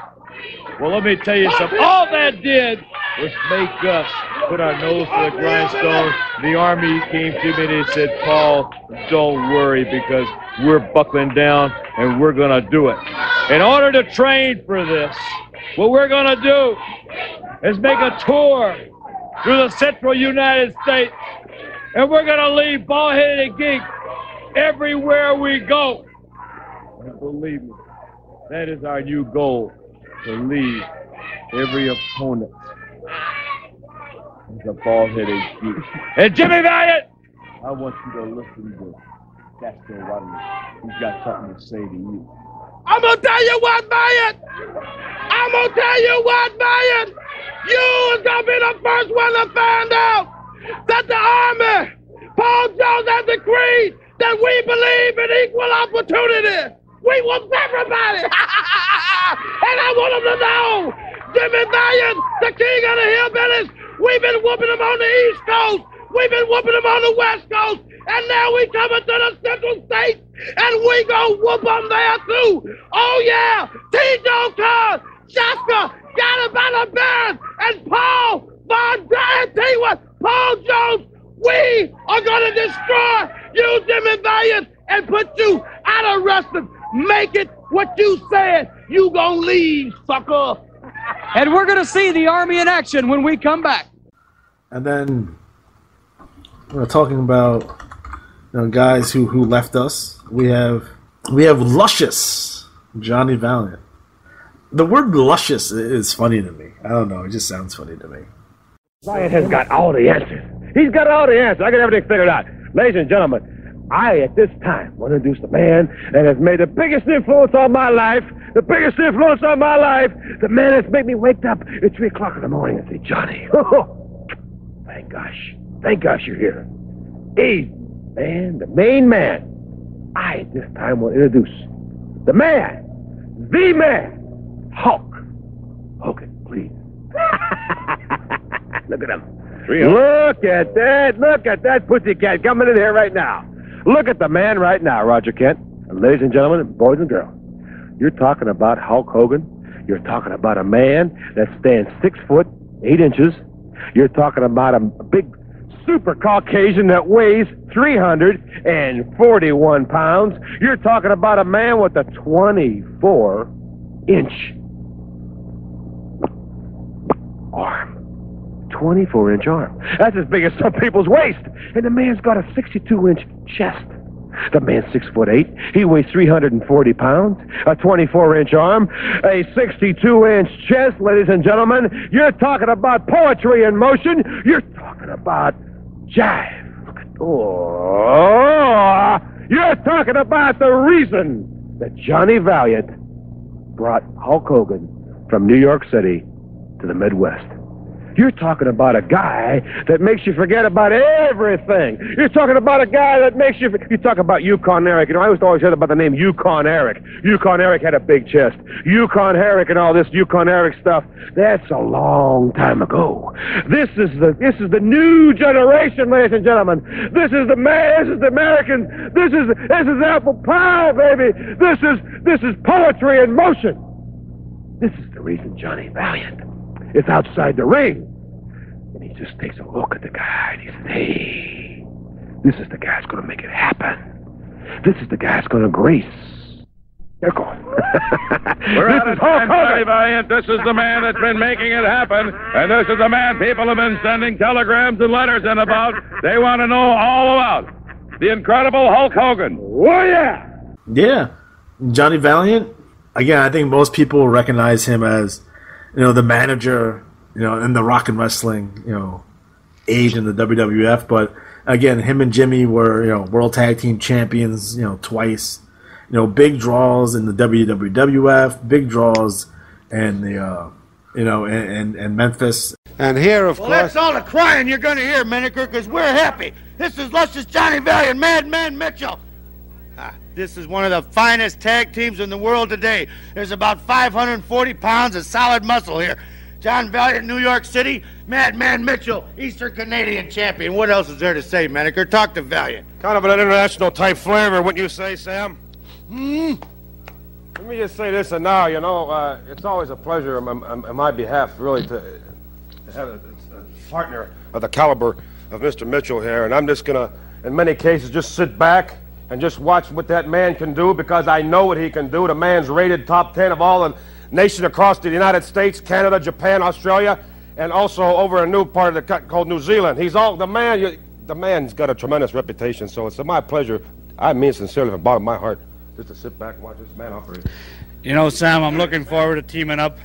Well, let me tell you something. All that did was make us put our nose to the grindstone. The Army came to me and they said, Paul, don't worry because we're buckling down and we're going to do it. In order to train for this, what we're going to do is make a tour through the central United States, and we're going to leave bald-headed geeks everywhere we go. And believe me, that is our new goal, to leave every opponent as a bald-headed geek. And Jimmy Valiant, I want you to listen to Castor Watley. He's got something to say to you. I'm going to tell you what, Valiant. I'm going to tell you what, Valiant. You is going to be the first one to find out that the Army, Paul Jones has decreed that we believe in equal opportunity. We want everybody. And I want them to know, Jimmy Valiant, the king of the hillbillies, we've been whooping them on the East Coast. We've been whooping them on the West Coast. And now we coming to the Central States, and we gonna whoop them there too. Oh yeah, Tijo Khan, Shaska, got him by the Baron, and Paul Von Raschke. Tell you what, Paul Jones, we are gonna destroy you, Jimmy Valiant, and put you out of wrestling. Make it what you said. You gonna leave, sucker. And we're gonna see the Army in action when we come back. And then we're talking about guys who left us. We have luscious Johnny Valiant. The word luscious is funny to me. I don't know. It just sounds funny to me. Valiant has got all the answers. He's got all the answers. I got everything figured out. Ladies and gentlemen, I, at this time, want to introduce the man that has made the biggest influence on my life, the biggest influence on my life, the man that's made me wake up at 3 o'clock in the morning and say, Johnny, thank gosh you're here. He's the main man. I, at this time, will introduce the man, Hulk Hogan, please. Look at him. Look at that pussycat coming in here right now. Look at the man right now, Roger Kent. And ladies and gentlemen, boys and girls, you're talking about Hulk Hogan. You're talking about a man that stands 6 foot 8 inches. You're talking about a big super Caucasian that weighs 341 pounds. You're talking about a man with a 24-inch arm. 24-inch arm. That's as big as some people's waist. And the man's got a 62-inch chest. The man's 6 foot 8. He weighs 340 pounds. A 24-inch arm. A 62-inch chest, ladies and gentlemen. You're talking about poetry in motion. You're talking about jive. Oh, you're talking about the reason that Johnny Valiant brought Hulk Hogan from New York City to the Midwest. You're talking about a guy that makes you forget about everything. You're talking about a guy that makes you talk about Yukon Eric. You know, I always heard about the name Yukon Eric. Yukon Eric had a big chest. Yukon Eric and all this Yukon Eric stuff, that's a long time ago. This is the new generation, ladies and gentlemen. This is the American. This is apple pie, baby. This is poetry in motion. This is the reason Johnny Valiant is outside the ring. And he just takes a look at the guy and he says, hey, this is the guy that's going to make it happen. This is the guy that's going to grace. They're going. We're out of time, Johnny Valiant. This is the man that's been making it happen. And this is the man people have been sending telegrams and letters in about. They want to know all about the incredible Hulk Hogan. Oh, yeah. Yeah. Johnny Valiant, again, I think most people recognize him as, the manager, in the rock and wrestling, age in the WWF. But again, him and Jimmy were, world tag team champions, twice. Big draws in the WWF, big draws in the, in Memphis. And here, of Well, course... that's all the crying you're going to hear, Miniker, because we're happy. This is luscious Johnny Valiant, Madman Mitchell. This is one of the finest tag teams in the world today. There's about 540 pounds of solid muscle here. John Valiant, New York City. Madman Mitchell, Eastern Canadian champion. What else is there to say, Miniker? Talk to Valiant. Kind of an international type flavor, wouldn't you say, Sam? Hmm? Let me just say this and now, it's always a pleasure on my behalf, really, to have a partner of the caliber of Mr. Mitchell here. And I'm just going to, in many cases, just sit back and just watch what that man can do, because I know what he can do. The man's rated top 10 of all the nations across the United States, Canada, Japan, Australia, and also over a new part of the country called New Zealand. The man's got a tremendous reputation, so it's my pleasure, I mean sincerely from the bottom of my heart, just to sit back and watch this man operate. Sam, I'm looking forward to teaming up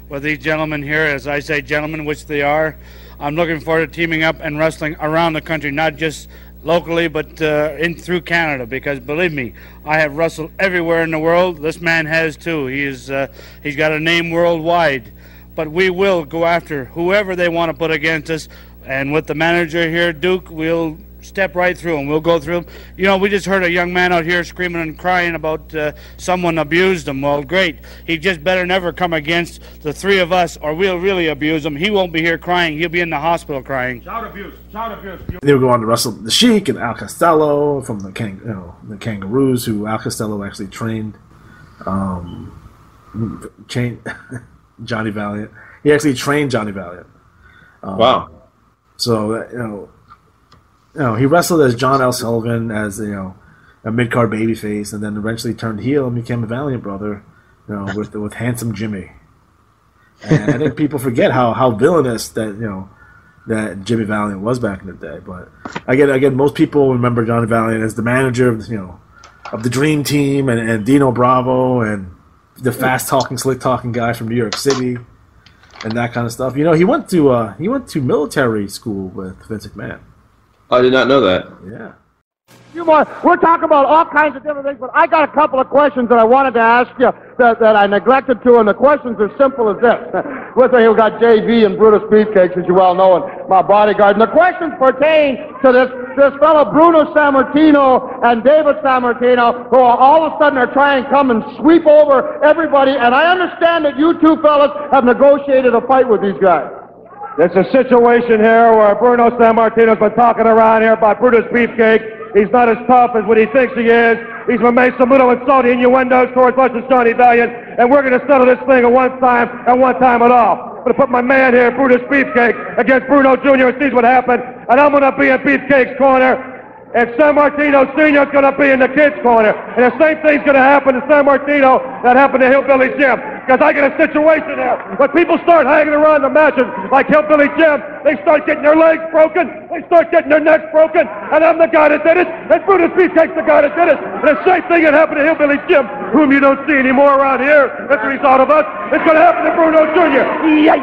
with these gentlemen here. As I say gentlemen, which they are, I'm looking forward to teaming up and wrestling around the country, not just locally, but through Canada, because believe me, I have wrestled everywhere in the world. This man has too. He's got a name worldwide. But we will go after whoever they want to put against us, and with the manager here, Duke, we'll step right through him. We'll go through him. We just heard a young man out here screaming and crying about someone abused him. Well, great. He just better never come against the three of us, or we'll really abuse him. He won't be here crying. He'll be in the hospital crying. Shout abuse. Shout abuse. They would go on to wrestle the Sheik and Al Costello from the Kangaroos, who Al Costello actually trained. Johnny Valiant. He actually trained Johnny Valiant. Wow. So, he wrestled as John L. Sullivan, as a mid-card babyface, and then eventually turned heel and became a Valiant brother, with Handsome Jimmy. And I think people forget how villainous that Jimmy Valiant was back in the day. But again, most people remember Johnny Valiant as the manager of the Dream Team and Dino Bravo and the fast-talking, slick-talking guy from New York City and that kind of stuff. He went to military school with Vince McMahon. I did not know that. Yeah. We're talking about all kinds of different things, but I got a couple of questions that I wanted to ask you that I neglected to, and the questions are simple as this. With me, we've got JV and Brutus Beefcakes, as you well know, and my bodyguard. And the questions pertain to this fellow Bruno Samartino and David Samartino, who all of a sudden are trying to come and sweep over everybody. And I understand that you two fellas have negotiated a fight with these guys. There's a situation here where Bruno Samartino's been talking around here about Brutus Beefcake. He's not as tough as what he thinks he is. He's been making some little insulting innuendos towards us as Johnny Valiant, and we're going to settle this thing at one time and one time at all. I'm going to put my man here, Brutus Beefcake, against Bruno Jr. and see what happens, and I'm going to be in Beefcake's corner, and Samartino Sr. is going to be in the kid's corner. And the same thing's going to happen to Samartino that happened to Hillbilly Jim. because I get a situation there. When people start hanging around the matches like Hillbilly Jim, they start getting their legs broken, they start getting their necks broken, and I'm the guy that did it, and Brutus Beefcake's the guy that did it. And the same thing that happened to Hillbilly Jim, whom you don't see anymore around here as a result of us, it's going to happen to Bruno Jr. Yeah.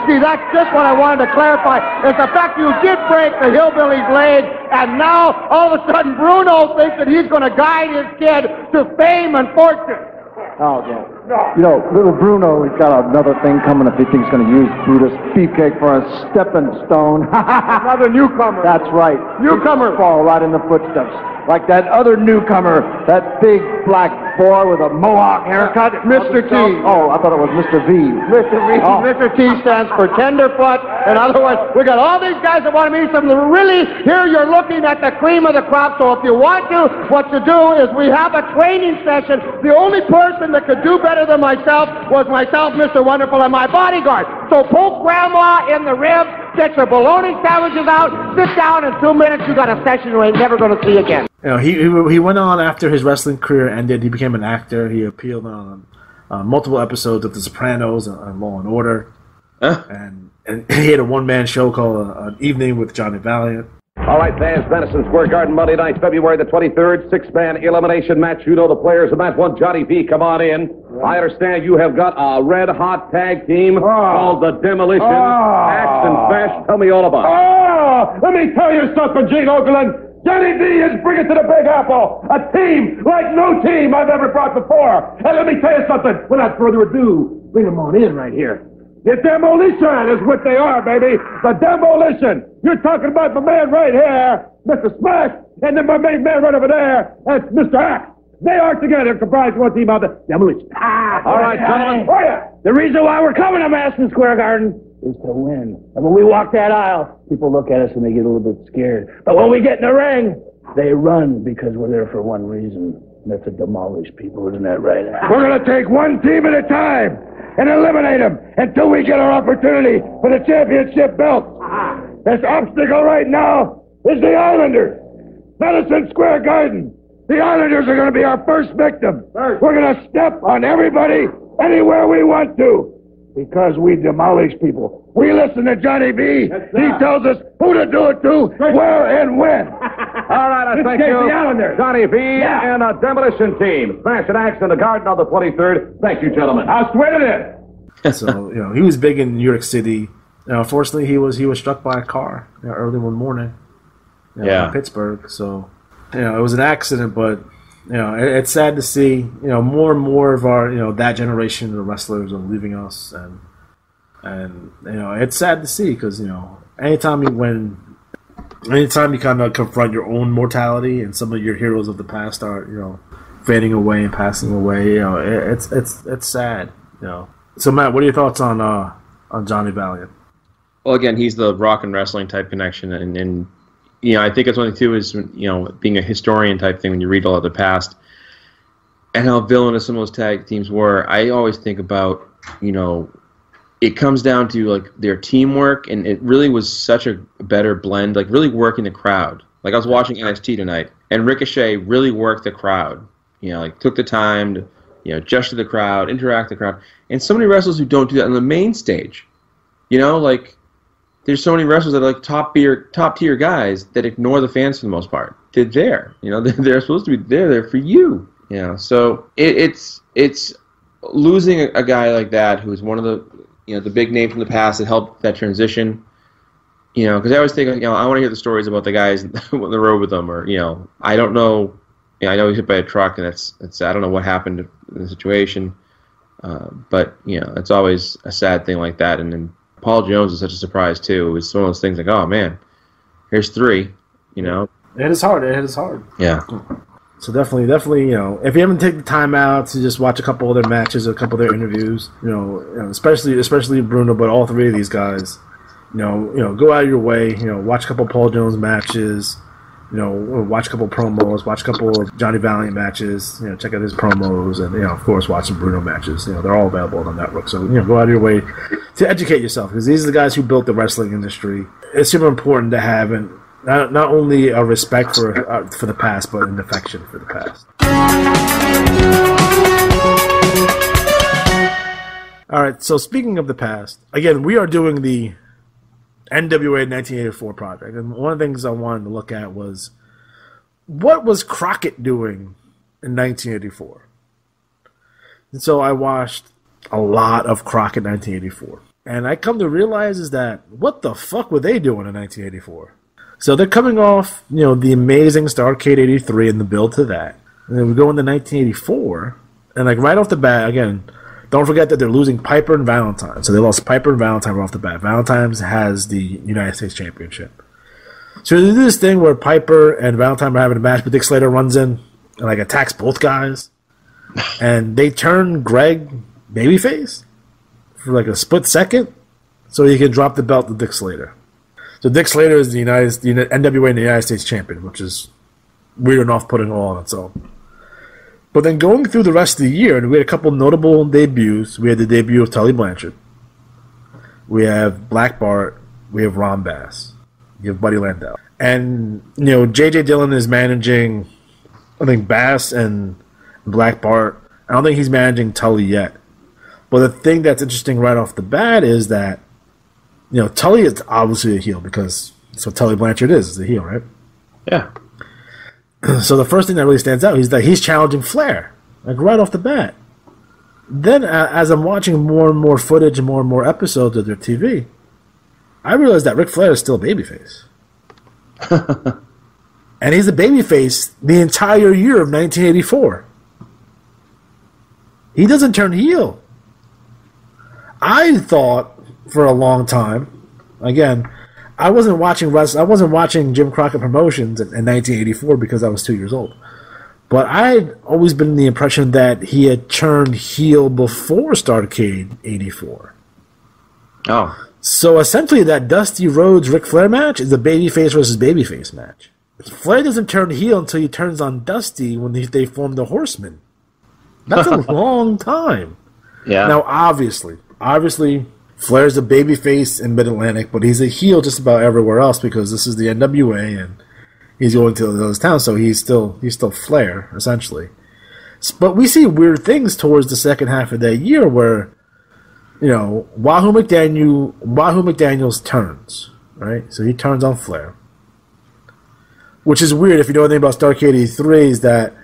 See, that's just what I wanted to clarify, is the fact you did break the Hillbilly's leg, and now, all of a sudden, Bruno thinks that he's going to guide his kid to fame and fortune. Oh, yeah. You know, little Bruno, he's got another thing coming if he thinks he's going to use Brutus Beefcake for a stepping stone. Another newcomer. That's right. Newcomer. Fall right in the footsteps. Like that other newcomer, that big black boy with a mohawk haircut. Mr. T. Oh, I thought it was Mr. V. Mr. V. Oh. Mr. T stands for tenderfoot. In other words, we got all these guys that want to meet something. Really, here you're looking at the cream of the crop. So if you want to, what to do is we have a training session. The only person that could do better than myself was myself, Mr. Wonderful, and my bodyguard. So poke Grandma in the ribs, get your bologna sandwiches out, sit down. In 2 minutes, you got a session you ain't never going to see again. You know, he went on after his wrestling career ended. He became an actor. He appeared on multiple episodes of The Sopranos and Law and Order, and he had a one-man show called An Evening with Johnny Valiant. All right, fans, Madison Square Garden, Monday night, February the 23rd, six-man elimination match. You know the players in that one. Johnny V, come on in. I understand you have got a red-hot tag team called the Demolition. Axe and Bash, tell me all about it. Let me tell you something, Gene Okerlund. Johnny V is bringing to the Big Apple a team like no team I've ever brought before. And let me tell you something, without further ado, bring them on in right here. The Demolition is what they are, baby. The Demolition. You're talking about my man right here, Mr. Smash, and then my main man right over there, that's Mr. Axe. They are together comprised one team of the Demolition. All right, gentlemen. The reason why we're coming to Madison Square Garden is to win. And when we walk that aisle, people look at us and they get a little bit scared. But when we get in the ring, they run because we're there for one reason. And that's to demolish people, isn't that right? We're going to take one team at a time and eliminate them until we get our opportunity for the championship belt. This obstacle right now is the Islanders. Madison Square Garden. The Islanders are going to be our first victim. We're going to step on everybody anywhere we want to. Because we demolish people. We listen to Johnny V. He tells us who to do it to, where, and when. All right, I thank you, Johnny V. and a Demolition team. Smash and Axe in the Garden on the 23rd. Thank you, gentlemen. I'll sweat it in. So, you know, he was big in New York City. Unfortunately, he was struck by a car early one morning. In Pittsburgh. So, it was an accident, but it's sad to see, more and more of our, that generation of wrestlers are leaving us, and it's sad to see because, anytime you kind of confront your own mortality and some of your heroes of the past are, fading away and passing away, it's sad, So Matt, what are your thoughts on Johnny Valiant? Well, again, he's the rock and wrestling type connection, and I think it's one thing too is being a historian type thing when you read all of the past and how villainous some of those tag teams were. I always think about it comes down to like their teamwork, and it really was such a better blend, like really working the crowd. Like I was watching NXT tonight, and Ricochet really worked the crowd. Took the time to gesture the crowd, interact with the crowd, and so many wrestlers who don't do that on the main stage. There's so many wrestlers that are like top tier guys that ignore the fans for the most part. They're there, they're supposed to be there for you. So it's losing a guy like that who's one of the big names from the past that helped that transition. Because I always think I want to hear the stories about the guys on the road with them, or I don't know. I know he's hit by a truck, and that's I don't know what happened in the situation, but it's always a sad thing like that, and then. Paul Jones is such a surprise too. It was one of those things like, oh man, here's three. It is hard. It is hard. Yeah. So definitely, if you haven't taken the time out to just watch a couple of their matches, a couple of their interviews, especially Bruno, but all three of these guys, go out of your way, watch a couple of Paul Jones matches, watch a couple of promos, watch a couple of Johnny Valiant matches, check out his promos, and, of course, watch some Bruno matches. They're all available on the network. So, go out of your way to educate yourself, because these are the guys who built the wrestling industry. It's super important to have not only a respect for the past, but an affection for the past. All right, so speaking of the past, again, we are doing the NWA 1984 project, and one of the things I wanted to look at was what was Crockett doing in 1984? And so I watched a lot of Crockett 1984, and I come to realize is that what the fuck were they doing in 1984? So they're coming off, the amazing Starrcade 83 and the build to that, and then we go into 1984, and like right off the bat, again, don't forget that they're losing Piper and Valentine. So they lost Piper and Valentine right off the bat. Valentine has the United States Championship. So they do this thing where Piper and Valentine are having a match, but Dick Slater runs in and like attacks both guys. And they turn Greg babyface for like a split second so he can drop the belt to Dick Slater. So Dick Slater is the NWA and the United States Champion, which is weird and off-putting all on its own. But then going through the rest of the year, and we had a couple notable debuts. We had the debut of Tully Blanchard. We have Black Bart. We have Ron Bass. You have Buddy Landel. And, J.J. Dillon is managing, I think, Bass and Black Bart. I don't think he's managing Tully yet. But the thing that's interesting right off the bat is that, Tully is obviously a heel because that's what Tully Blanchard is a heel, right? Yeah. So the first thing that really stands out is that he's challenging Flair, like right off the bat. Then, as I'm watching more and more footage and more episodes of their TV, I realize that Ric Flair is still a babyface. And he's a babyface the entire year of 1984. He doesn't turn heel. I thought for a long time, again, I wasn't watching Jim Crockett Promotions in 1984 because I was 2 years old. But I'd always been in the impression that he had turned heel before Starrcade 84. Oh. So essentially that Dusty Rhodes-Ric Flair match is a babyface versus babyface match. Flair doesn't turn heel until he turns on Dusty when they form the Horsemen. That's a long time. Yeah. Now, obviously, Flair's a babyface in Mid-Atlantic, but he's a heel just about everywhere else because this is the NWA and he's going to those towns, so he's still Flair, essentially. But we see weird things towards the second half of that year where, Wahoo McDaniels turns, right? So he turns on Flair. Which is weird if you know anything about Starrcade 83 is that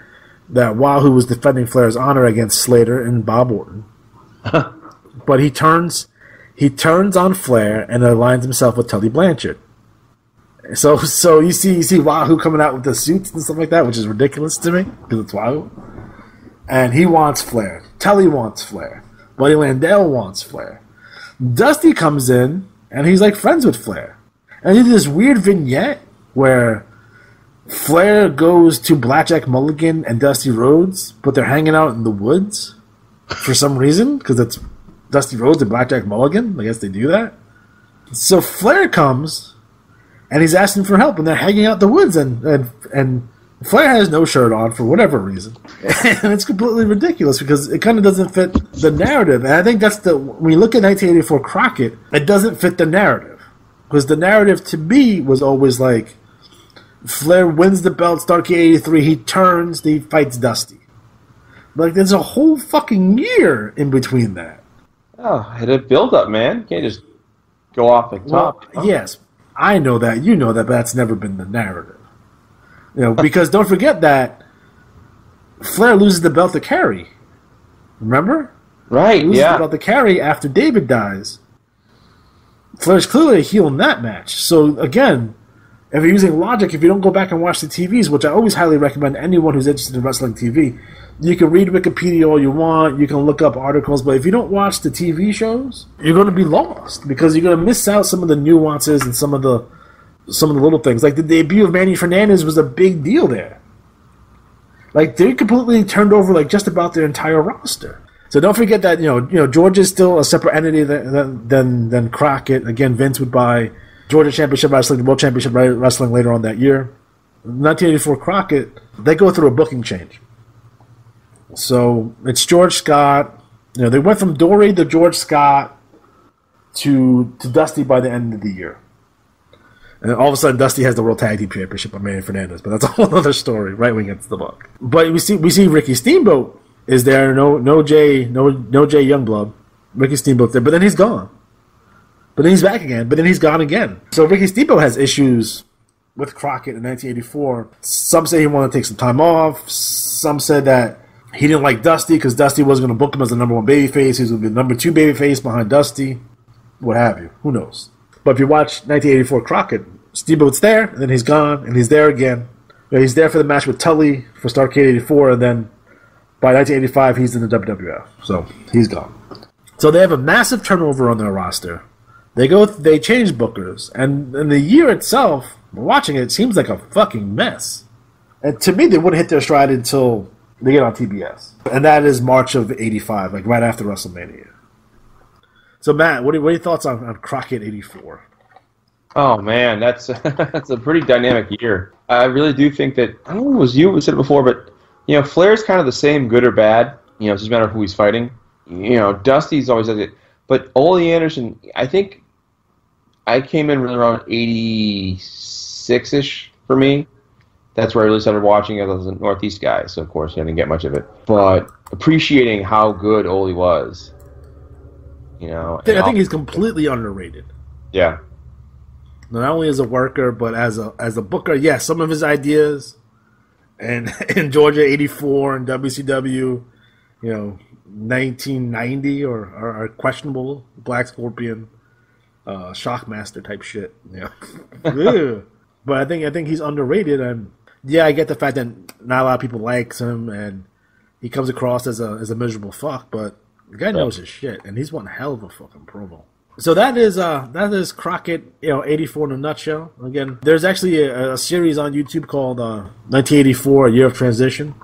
Wahoo was defending Flair's honor against Slater and Bob Orton. But he turns on Flair and aligns himself with Tully Blanchard. So you see Wahoo coming out with the suits and stuff like that, which is ridiculous to me because it's Wahoo. And he wants Flair. Tully wants Flair. Buddy Landel wants Flair. Dusty comes in and he's like friends with Flair. And he did this weird vignette where Flair goes to Blackjack Mulligan and Dusty Rhodes, but they're hanging out in the woods for some reason because it's Dusty Rhodes and Blackjack Mulligan. I guess they do that. So Flair comes, and he's asking for help, and they're hanging out in the woods, and Flair has no shirt on for whatever reason. And it's completely ridiculous because it kind of doesn't fit the narrative. And I think that's when you look at 1984 Crockett, it doesn't fit the narrative. Because the narrative to me was always like, Flair wins the belt, Starrcade 83, he turns, he fights Dusty. Like, there's a whole fucking year in between that. Oh, it had build up, man. You can't just go off the top. Well, yes, I know that, you know that, but that's never been the narrative. Because don't forget that Flair loses the belt to Kerry. Remember? Right, he loses the belt to Kerry after David dies. Flair's clearly a heel in that match. So, again, if you're using logic, if you don't go back and watch the TVs, which I always highly recommend anyone who's interested in wrestling TV, you can read Wikipedia all you want, you can look up articles, but if you don't watch the TV shows, you're going to be lost because you're going to miss out some of the nuances and some of the little things. Like the debut of Manny Fernandez was a big deal there. Like they completely turned over like just about their entire roster. So don't forget that Georgia is still a separate entity than Crockett. Again, Vince would buy Georgia Championship Wrestling, the World Championship Wrestling later on that year. 1984 Crockett, they go through a booking change. So it's George Scott. They went from Dory to George Scott to Dusty by the end of the year. And all of a sudden, Dusty has the World Tag Team Championship on Manny Fernandez, but that's a whole other story, right when we get to the book. But we see Ricky Steamboat is there, no Jay Youngblood, Ricky Steamboat's there, but then he's gone. But then he's back again, but then he's gone again. So Ricky Steamboat has issues with Crockett in 1984. Some say he wanted to take some time off. Some said that he didn't like Dusty because Dusty wasn't going to book him as the number 1 babyface. He was going to be the number 2 babyface behind Dusty. What have you. Who knows? But if you watch 1984 Crockett, Steamboat's there, and then he's gone, and he's there again. You know, he's there for the match with Tully for Starrcade 84, and then by 1985, he's in the WWF. So he's gone. So they have a massive turnover on their roster. They change bookers, and in the year itself, watching it seems like a fucking mess. And to me, they wouldn't hit their stride until they get on TBS. And that is March of 85, like right after WrestleMania. So Matt, what are your thoughts on Crockett 84? Oh man, that's a pretty dynamic year. I really do think that, I don't know if it was you who said it before, but you know, Flair's kind of the same, good or bad. You know, it's just a matter of who he's fighting. You know, Dusty's always does it. But Ole Anderson, I think I came in really around 86-ish for me. That's where I really started watching it. I was a Northeast guy, so of course I didn't get much of it. But appreciating how good Ole was. You know, I think he's completely underrated. Yeah. Not only as a worker, but as a booker. Yes, some of his ideas, and in Georgia '84 and WCW, you know, 1990 are questionable. Black Scorpion, Shockmaster type shit. Yeah. But I think he's underrated, and yeah, I get the fact that not a lot of people likes him, and he comes across as a miserable fuck, but the guy knows his shit, and he's one hell of a fucking promo. So that is Crockett, 84 in a nutshell. Again, there's actually a series on YouTube called 1984, A Year of Transition,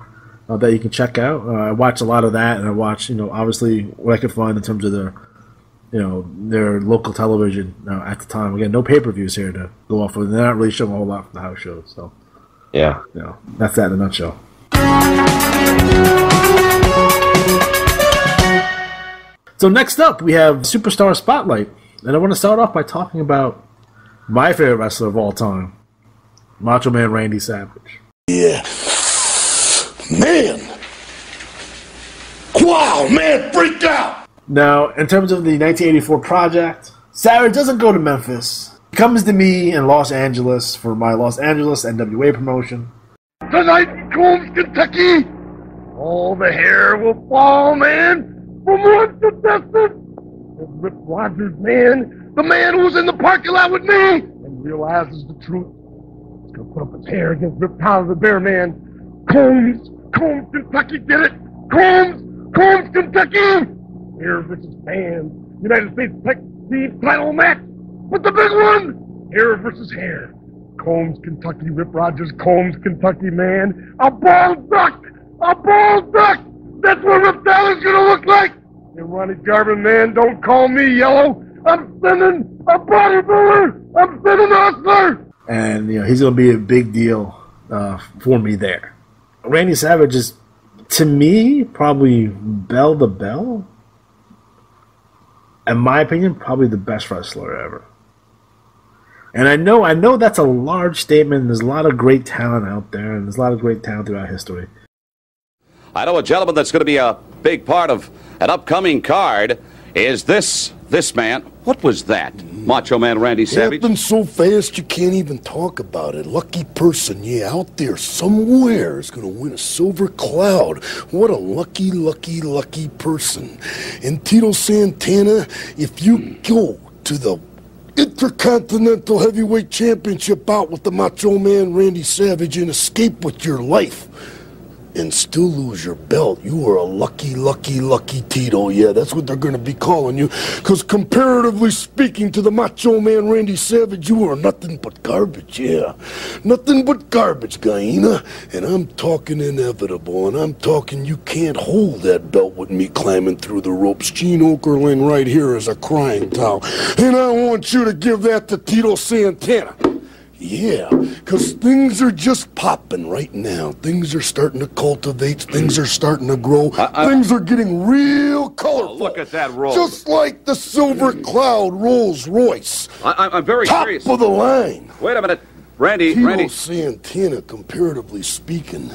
that you can check out. I watch a lot of that, and I watch, obviously what I could find in terms of their local television at the time. Again, no pay-per-views here to go off of. They're not really showing a whole lot from the house shows. So yeah, that's that in a nutshell. So next up, we have Superstar Spotlight. And I want to start off by talking about my favorite wrestler of all time, Macho Man Randy Savage. Yeah. Man. Wow, man, freaked out. Now, in terms of the 1984 project, Savage doesn't go to Memphis. He comes to me in Los Angeles for my Los Angeles NWA promotion. Tonight in Combs, Kentucky, all the hair will fall, man. From one contestant, Rip Rogers, man, the man who was in the parking lot with me, and realizes the truth. He's gonna put up his hair against Rip Tyler, the Bear Man. Combs, Kentucky, get it? Combs, Kentucky. Hair versus fans, United States Tech Team title match, but the big one, hair versus hair. Combs, Kentucky, Rip Rogers, Combs, Kentucky, man. A bald duck. That's what Rip Tyler's gonna look like! And Ronnie Garvin, man, don't call me yellow! I'm sending a bodybuilder! I'm sending a hustler! And, he's gonna be a big deal for me there. Randy Savage is, to me, probably Bell the Bell. In my opinion, probably the best wrestler ever. And I know that's a large statement, and there's a lot of great talent out there, and there's a lot of great talent throughout history. I know a gentleman that's going to be a big part of an upcoming card is this man. What was that? Macho Man Randy Savage? Happened so fast you can't even talk about it. Lucky person, out there somewhere is going to win a silver cloud. What a lucky person. And Tito Santana, if you go to the Intercontinental Heavyweight Championship bout with the Macho Man Randy Savage and escape with your life, and still lose your belt, you are a lucky Tito. Yeah, that's what they're going to be calling you. Because comparatively speaking to the Macho Man Randy Savage, you are nothing but garbage, yeah. Nothing but garbage, Guyana. And I'm talking inevitable, and I'm talking you can't hold that belt with me climbing through the ropes. Gene Okerlund right here is a crying towel. And I want you to give that to Tito Santana. Yeah, because things are just popping right now. Things are starting to cultivate. Things are starting to grow. Things are getting real colorful. Look at that roll. Just like the Silver Cloud Rolls Royce. I'm very Top curious. of the line. Wait a minute. Tito Santana, comparatively speaking,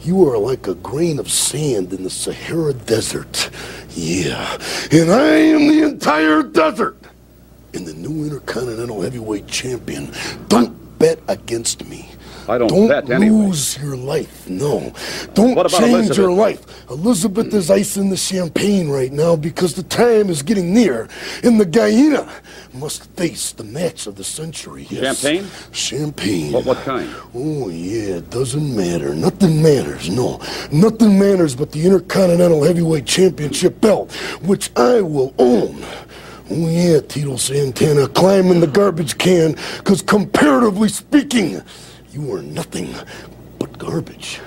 you are like a grain of sand in the Sahara Desert. Yeah, and I am the entire desert. And the new Intercontinental Heavyweight Champion. Don't bet against me. I don't bet anyway. Don't lose your life, no. Don't change your life. Elizabeth is icing the champagne right now because the time is getting near, and the Guyana must face the match of the century. Yes. Champagne? Champagne. What kind? Oh, yeah, it doesn't matter. Nothing matters, no. Nothing matters but the Intercontinental Heavyweight Championship belt, which I will own. Oh, yeah, Tito Santana, climb in the garbage can, because comparatively speaking, you are nothing but garbage.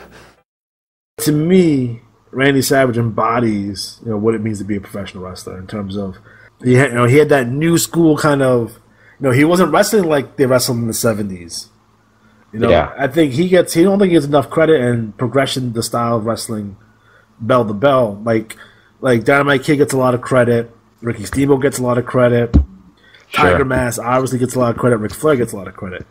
To me, Randy Savage embodies, what it means to be a professional wrestler in terms of, he had that new school kind of, he wasn't wrestling like they wrestled in the 70s. Yeah. I think he don't think he gets enough credit and progression, the style of wrestling, bell to bell. Like Dynamite Kid gets a lot of credit. Ricky Steamboat gets a lot of credit. Tiger Mask obviously gets a lot of credit. Ric Flair gets a lot of credit.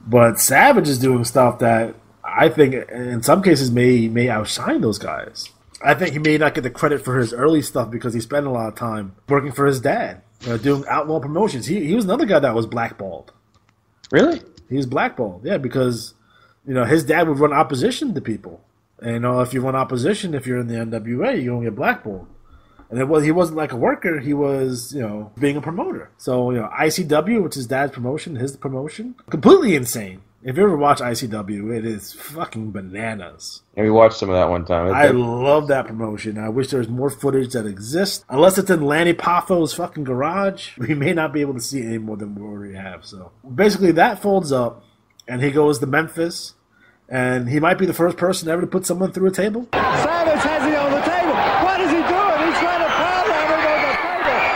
But Savage is doing stuff that I think in some cases may outshine those guys. I think he may not get the credit for his early stuff because he spent a lot of time working for his dad, doing outlaw promotions. He was another guy that was blackballed. Really? He was blackballed, yeah, because his dad would run opposition to people. And if you run opposition, if you're in the NWA, you don't get blackballed. And he wasn't like a worker, he was, being a promoter. So, ICW, which is Dad's promotion, his promotion, completely insane. If you ever watch ICW, it is fucking bananas. And we watched some of that one time. I love that promotion. I wish there was more footage that exists. Unless it's in Lanny Poffo's fucking garage, we may not be able to see it any more than we already have. So, basically, that folds up, and he goes to Memphis, and he might be the first person ever to put someone through a table. Savage has it on the table. What is he doing? He's trying to power him on the table.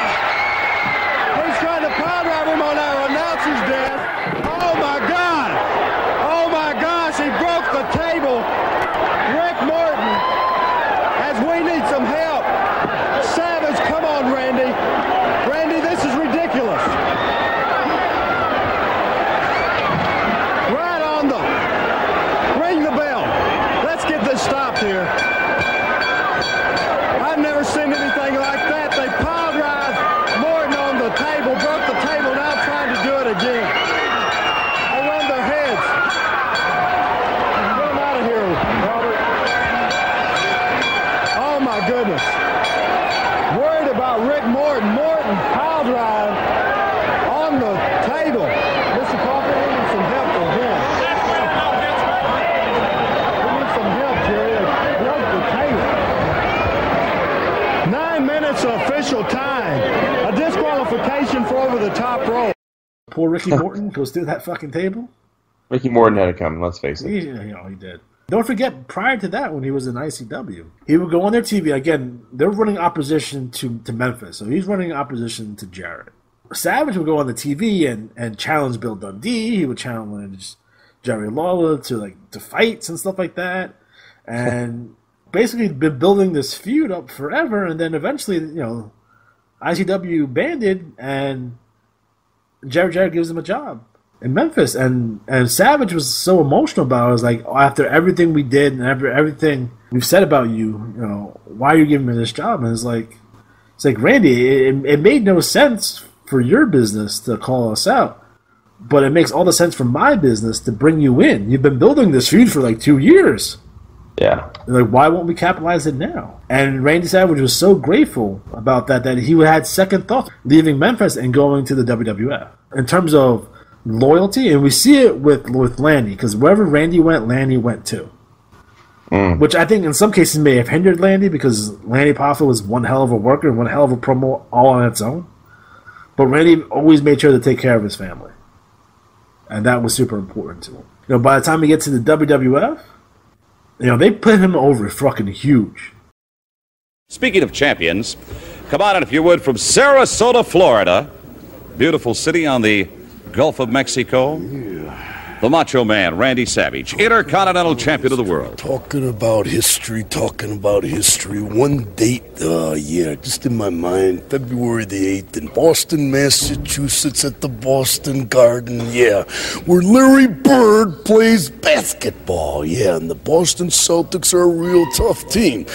He's trying to power him on our announcer's desk. Oh my God! Oh my gosh! He broke the table. Rick Morton, as we need some help. Savage, come on, Randy. Randy, this is ridiculous. Right on the. Ring the bell. Let's get this stopped here. I've never seen anything like that. They pile drive Morton on the table, broke the table, now trying to do it again. They run their heads. Get them out of here, Robert. Oh my goodness. Worried about Rick Morton. Morton pile drive on the table. Mr. Coffey, we need some help for him. We need some help, Jerry. They broke the table. 9 minutes of official time. A disqualification for over the top rope. Poor Ricky Morton goes through that fucking table. Ricky Morton had it coming, let's face it. He did. Don't forget, prior to that, when he was in ICW, he would go on their TV. Again, they're running opposition to Memphis, so he's running opposition to Jarrett. Savage would go on the TV and challenge Bill Dundee. He would challenge Jerry Lawler to fights and stuff like that. And basically been building this feud up forever, and then eventually, ICW banded, and Jarrett gives him a job in Memphis, and Savage was so emotional about it. It was like, after everything we did and everything we've said about you, why are you giving me this job? And it's like Randy, it made no sense for your business to call us out, but it makes all the sense for my business to bring you in. You've been building this feud for 2 years. Yeah. Why won't we capitalize it now? And Randy Savage was so grateful about that he had second thoughts leaving Memphis and going to the WWF. In terms of loyalty, and we see it with Lanny, because wherever Randy went too. Which I think in some cases may have hindered Landy, because Lanny Poffo was one hell of a worker and one hell of a promo all on its own. But Randy always made sure to take care of his family. And that was super important to him. By the time he gets to the WWF, they put him over fucking huge. Speaking of champions, come on in, if you would, from Sarasota, Florida. Beautiful city on the Gulf of Mexico. Yeah. the Macho Man, Randy Savage, Intercontinental Champion of the World. Talking about history. One date, just in my mind, February the 8th in Boston, Massachusetts at the Boston Garden, where Larry Bird plays basketball, and the Boston Celtics are a real tough team.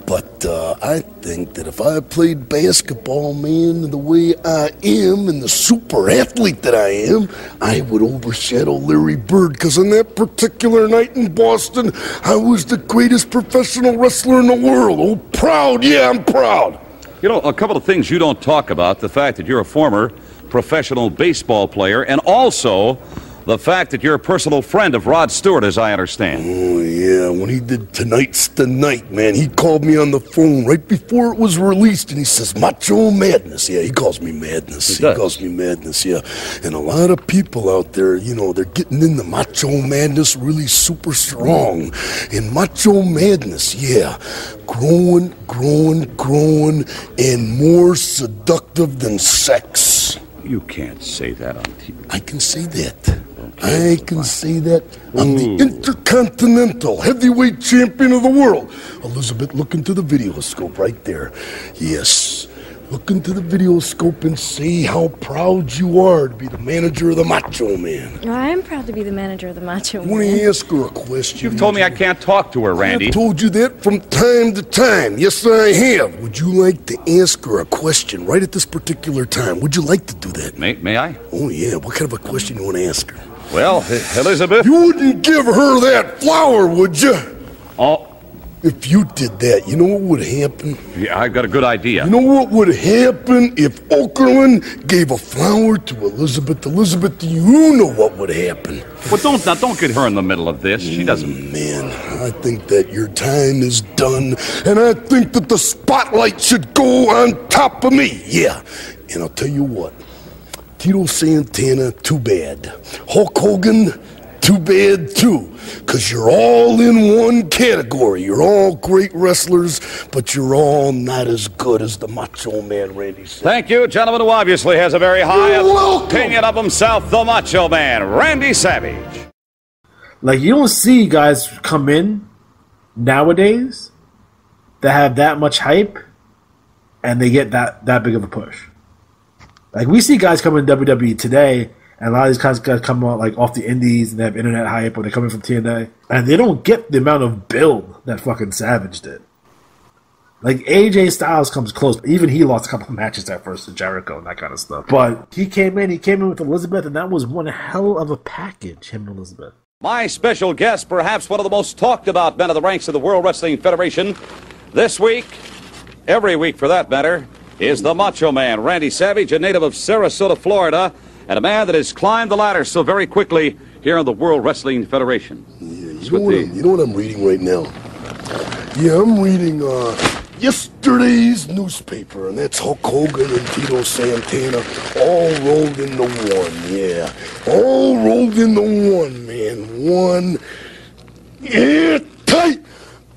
But I think that if I played basketball, man, the way I am and the super athlete that I am, I would overshadow Larry Bird, because on that particular night in Boston, I was the greatest professional wrestler in the world. Oh, proud, I'm proud. You know, a couple of things you don't talk about, the fact that you're a former professional baseball player, and also the fact that you're a personal friend of Rod Stewart, as I understand. Oh, yeah. When he did Tonight's the Night, man, he called me on the phone right before it was released, and he says, Macho Madness. Yeah, he calls me Madness. He calls me Madness, yeah. And a lot of people out there, you know, they're getting into Macho Madness really super strong. And Macho Madness, growing, and more seductive than sex. You can't say that on TV. I can say that. I can say that. I'm the Intercontinental Heavyweight Champion of the world. Elizabeth, look into the video scope right there. Yes. Look into the video scope and say how proud you are to be the manager of the Macho Man. Well, I am proud to be the manager of the Macho Man. I want to ask her a question. You've told me I can't talk to her, Randy. I've told you that from time to time. Yes, I have. Would you like to ask her a question right at this particular time? Would you like to do that? May I? Oh, yeah. What kind of a question you want to ask her? Well, Elizabeth... You wouldn't give her that flower, would you? Oh. If you did that, you know what would happen? Yeah, I've got a good idea. You know what would happen if Okerlund gave a flower to Elizabeth? Elizabeth, do you know what would happen? Well, don't get her in the middle of this. She doesn't... Man, I think that your time is done, and I think that the spotlight should go on top of me. Yeah, and I'll tell you what. Tito Santana, too bad. Hulk Hogan, too bad, too. Because you're all in one category. You're all great wrestlers, but you're all not as good as the Macho Man, Randy Savage. Thank you, gentleman who obviously has a very high opinion of himself, the Macho Man, Randy Savage. Like, you don't see guys come in nowadays that have that much hype and they get that big of a push. Like, we see guys come in WWE today, and a lot of these guys come out like off the indies and they have internet hype, or they come in from TNA, and they don't get the amount of build that fucking Savage did. Like, AJ Styles comes close. Even he lost a couple of matches at first to Jericho and that kind of stuff. But he came in with Elizabeth, and that was one hell of a package, him and Elizabeth. My special guest, perhaps one of the most talked about men of the ranks of the World Wrestling Federation, this week, every week for that matter, is the Macho Man, Randy Savage, a native of Sarasota, Florida, and a man that has climbed the ladder so very quickly here in the World Wrestling Federation. Yeah, you know what I'm reading right now? Yeah, I'm reading yesterday's newspaper, and that's Hulk Hogan and Tito Santana all rolled into one, yeah. All rolled into one, man. One. Yeah, tight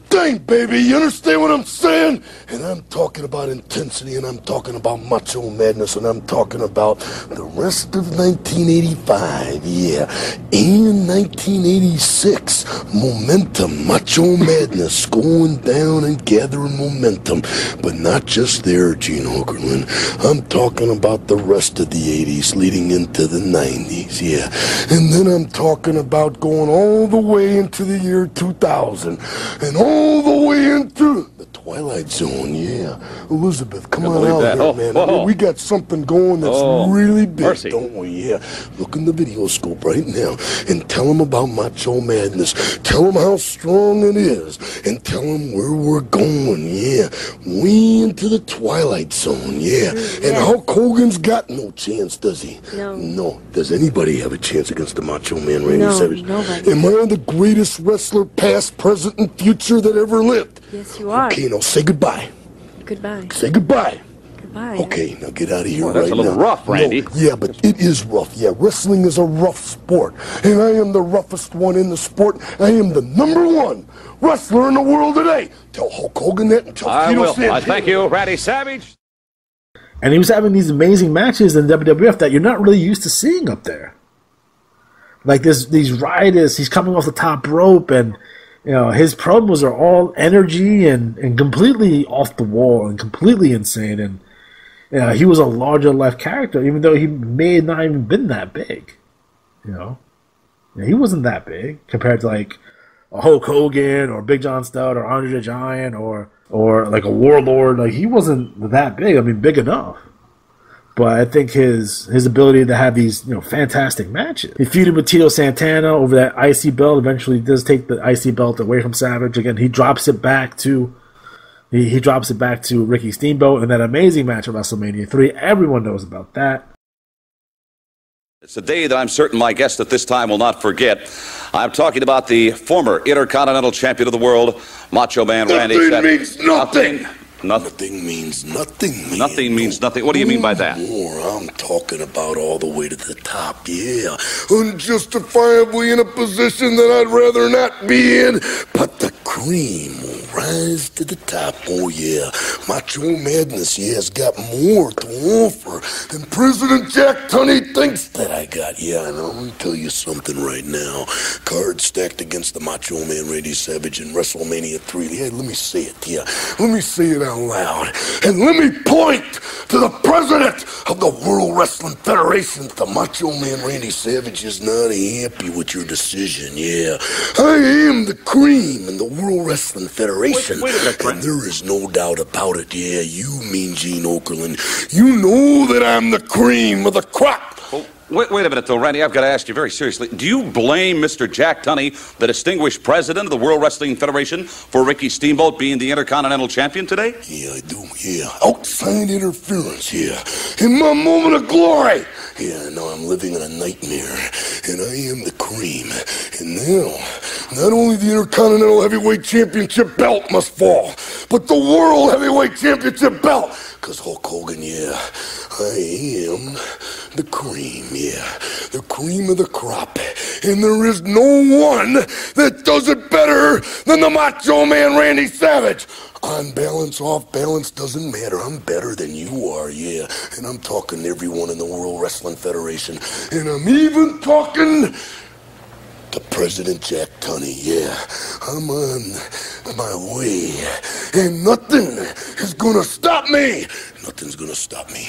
thing, baby. You understand what I'm saying? And I'm talking about intensity, and I'm talking about Macho Madness, and I'm talking about the rest of 1985, yeah. And 1986, momentum, Macho Madness, going down and gathering momentum. But not just there, Gene Okerlund. I'm talking about the rest of the 80s leading into the 90s, yeah. And then I'm talking about going all the way into the year 2000, and all the way into the Twilight Zone, yeah. Elizabeth, come on out here, man. I mean, we got something going that's really big, don't we? Yeah. Look in the video scope right now and tell them about Macho Madness. Tell them how strong it is, and tell them where we're going, yeah. Way into the Twilight Zone, yeah. And Hulk Hogan's got no chance, does he? No. No. Does anybody have a chance against the Macho Man, Randy Savage? Nobody. Am I the greatest wrestler, past, present, and future that ever lived? Yes, you are. Okay, now say goodbye. Goodbye. Say goodbye. Goodbye. Okay, now get out of here right now. That's a little rough, Randy. No, yeah, but it is rough. Yeah, wrestling is a rough sport. And I am the roughest one in the sport. I am the #1 wrestler in the world today. Tell Hulk Hogan that and tell Tito Santana. I thank you, Randy Savage. And he was having these amazing matches in WWF that you're not really used to seeing up there. Like these riotous, he's coming off the top rope, and his promos are all energy and completely off the wall and completely insane. And he was a larger left character, even though he may not even been that big. He wasn't that big compared to like a Hulk Hogan or Big John Studd or Andre the Giant or like a Warlord. Like he wasn't that big. I mean, big enough. But I think his ability to have these fantastic matches. He feuded with Tito Santana over that IC belt. Eventually, does take the IC belt away from Savage. Again, he drops it back to Ricky Steamboat in that amazing match at WrestleMania 3. Everyone knows about that. It's a day that I'm certain my guest at this time will not forget. I'm talking about the former Intercontinental Champion of the world, Macho Man Randy Savage. Nothing means nothing. Nothing means nothing, man. Nothing means nothing. What do you mean by that? More. I'm talking about all the way to the top, yeah. Unjustifiably in a position that I'd rather not be in, but the cream will rise to the top, oh yeah. Macho Madness, yeah, has got more to offer than President Jack Tunney thinks that I got. Yeah, and I'm gonna tell you something right now. Cards stacked against the Macho Man Randy Savage in WrestleMania 3. Yeah, let me say it, yeah. Let me say it out loud. And let me point to the president of the World Wrestling Federation. The Macho Man Randy Savage is not happy with your decision, yeah. I am the cream in the World Wrestling Federation. Wait a minute, and there is no doubt about it, yeah. You, Mean Gene Okerlund, you know that I'm the cream of the crop. Wait a minute, though, Randy. I've got to ask you very seriously. Do you blame Mr. Jack Tunney, the distinguished president of the World Wrestling Federation, for Ricky Steamboat being the Intercontinental Champion today? Yeah, I do, yeah. Outside interference, yeah. In my moment of glory. Yeah, now I'm living in a nightmare, and I am the cream. And now, not only the Intercontinental Heavyweight Championship belt must fall, but the World Heavyweight Championship belt. Because Hulk Hogan, yeah, I am the cream, yeah. The cream of the crop. And there is no one that does it better than the Macho Man Randy Savage. On balance, off balance, doesn't matter. I'm better than you are, yeah. And I'm talking to everyone in the World Wrestling Federation. And I'm even talking to President Jack Tunney, yeah. I'm on my way. And nothing is gonna stop me. Nothing's gonna stop me.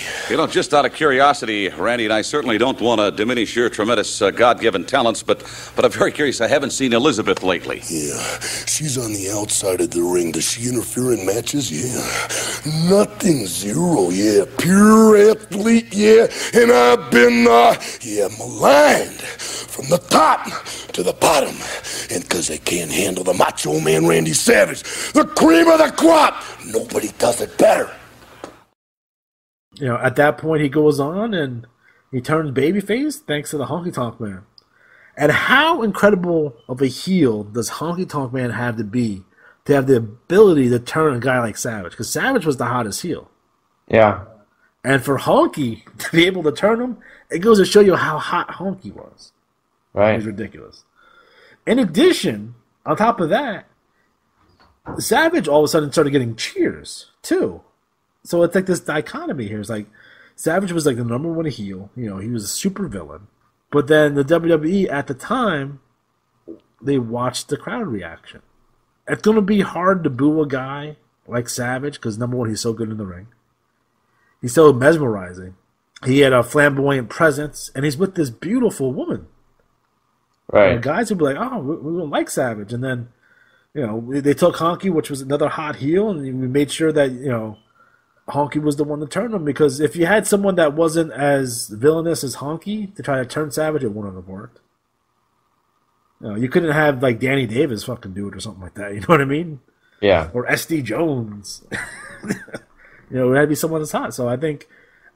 Just out of curiosity, Randy, and I certainly don't want to diminish your tremendous God-given talents, but I'm very curious. I haven't seen Elizabeth lately. Yeah, she's on the outside of the ring. Does she interfere in matches? Yeah. Nothing, zero, yeah. Pure athlete, yeah. And I've been, maligned from the top to the bottom. And because they can't handle the Macho Man Randy Savage, the cream of the crop, nobody does it better. At that point, he goes on and he turns babyface thanks to the Honky Tonk Man. And how incredible of a heel does Honky Tonk Man have to be to have the ability to turn a guy like Savage? Because Savage was the hottest heel. Yeah. And for Honky to be able to turn him, it goes to show you how hot Honky was. Right. It was ridiculous. In addition, on top of that, Savage all of a sudden started getting cheers, too. So it's like this dichotomy here. It's like Savage was like the number one heel. He was a super villain. But then the WWE at the time, they watched the crowd reaction. It's going to be hard to boo a guy like Savage because, number one, he's so good in the ring. He's so mesmerizing. He had a flamboyant presence, and he's with this beautiful woman. Right. Guys would be like, oh, we don't like Savage. And then, they took Honky, which was another hot heel, and we made sure that, Honky was the one to turn him, because if you had someone that wasn't as villainous as Honky to try to turn Savage, it wouldn't have worked. You couldn't have like Danny Davis fucking do it or something like that. You know what I mean? Yeah. Or SD Jones. It had to be someone that's hot. So I think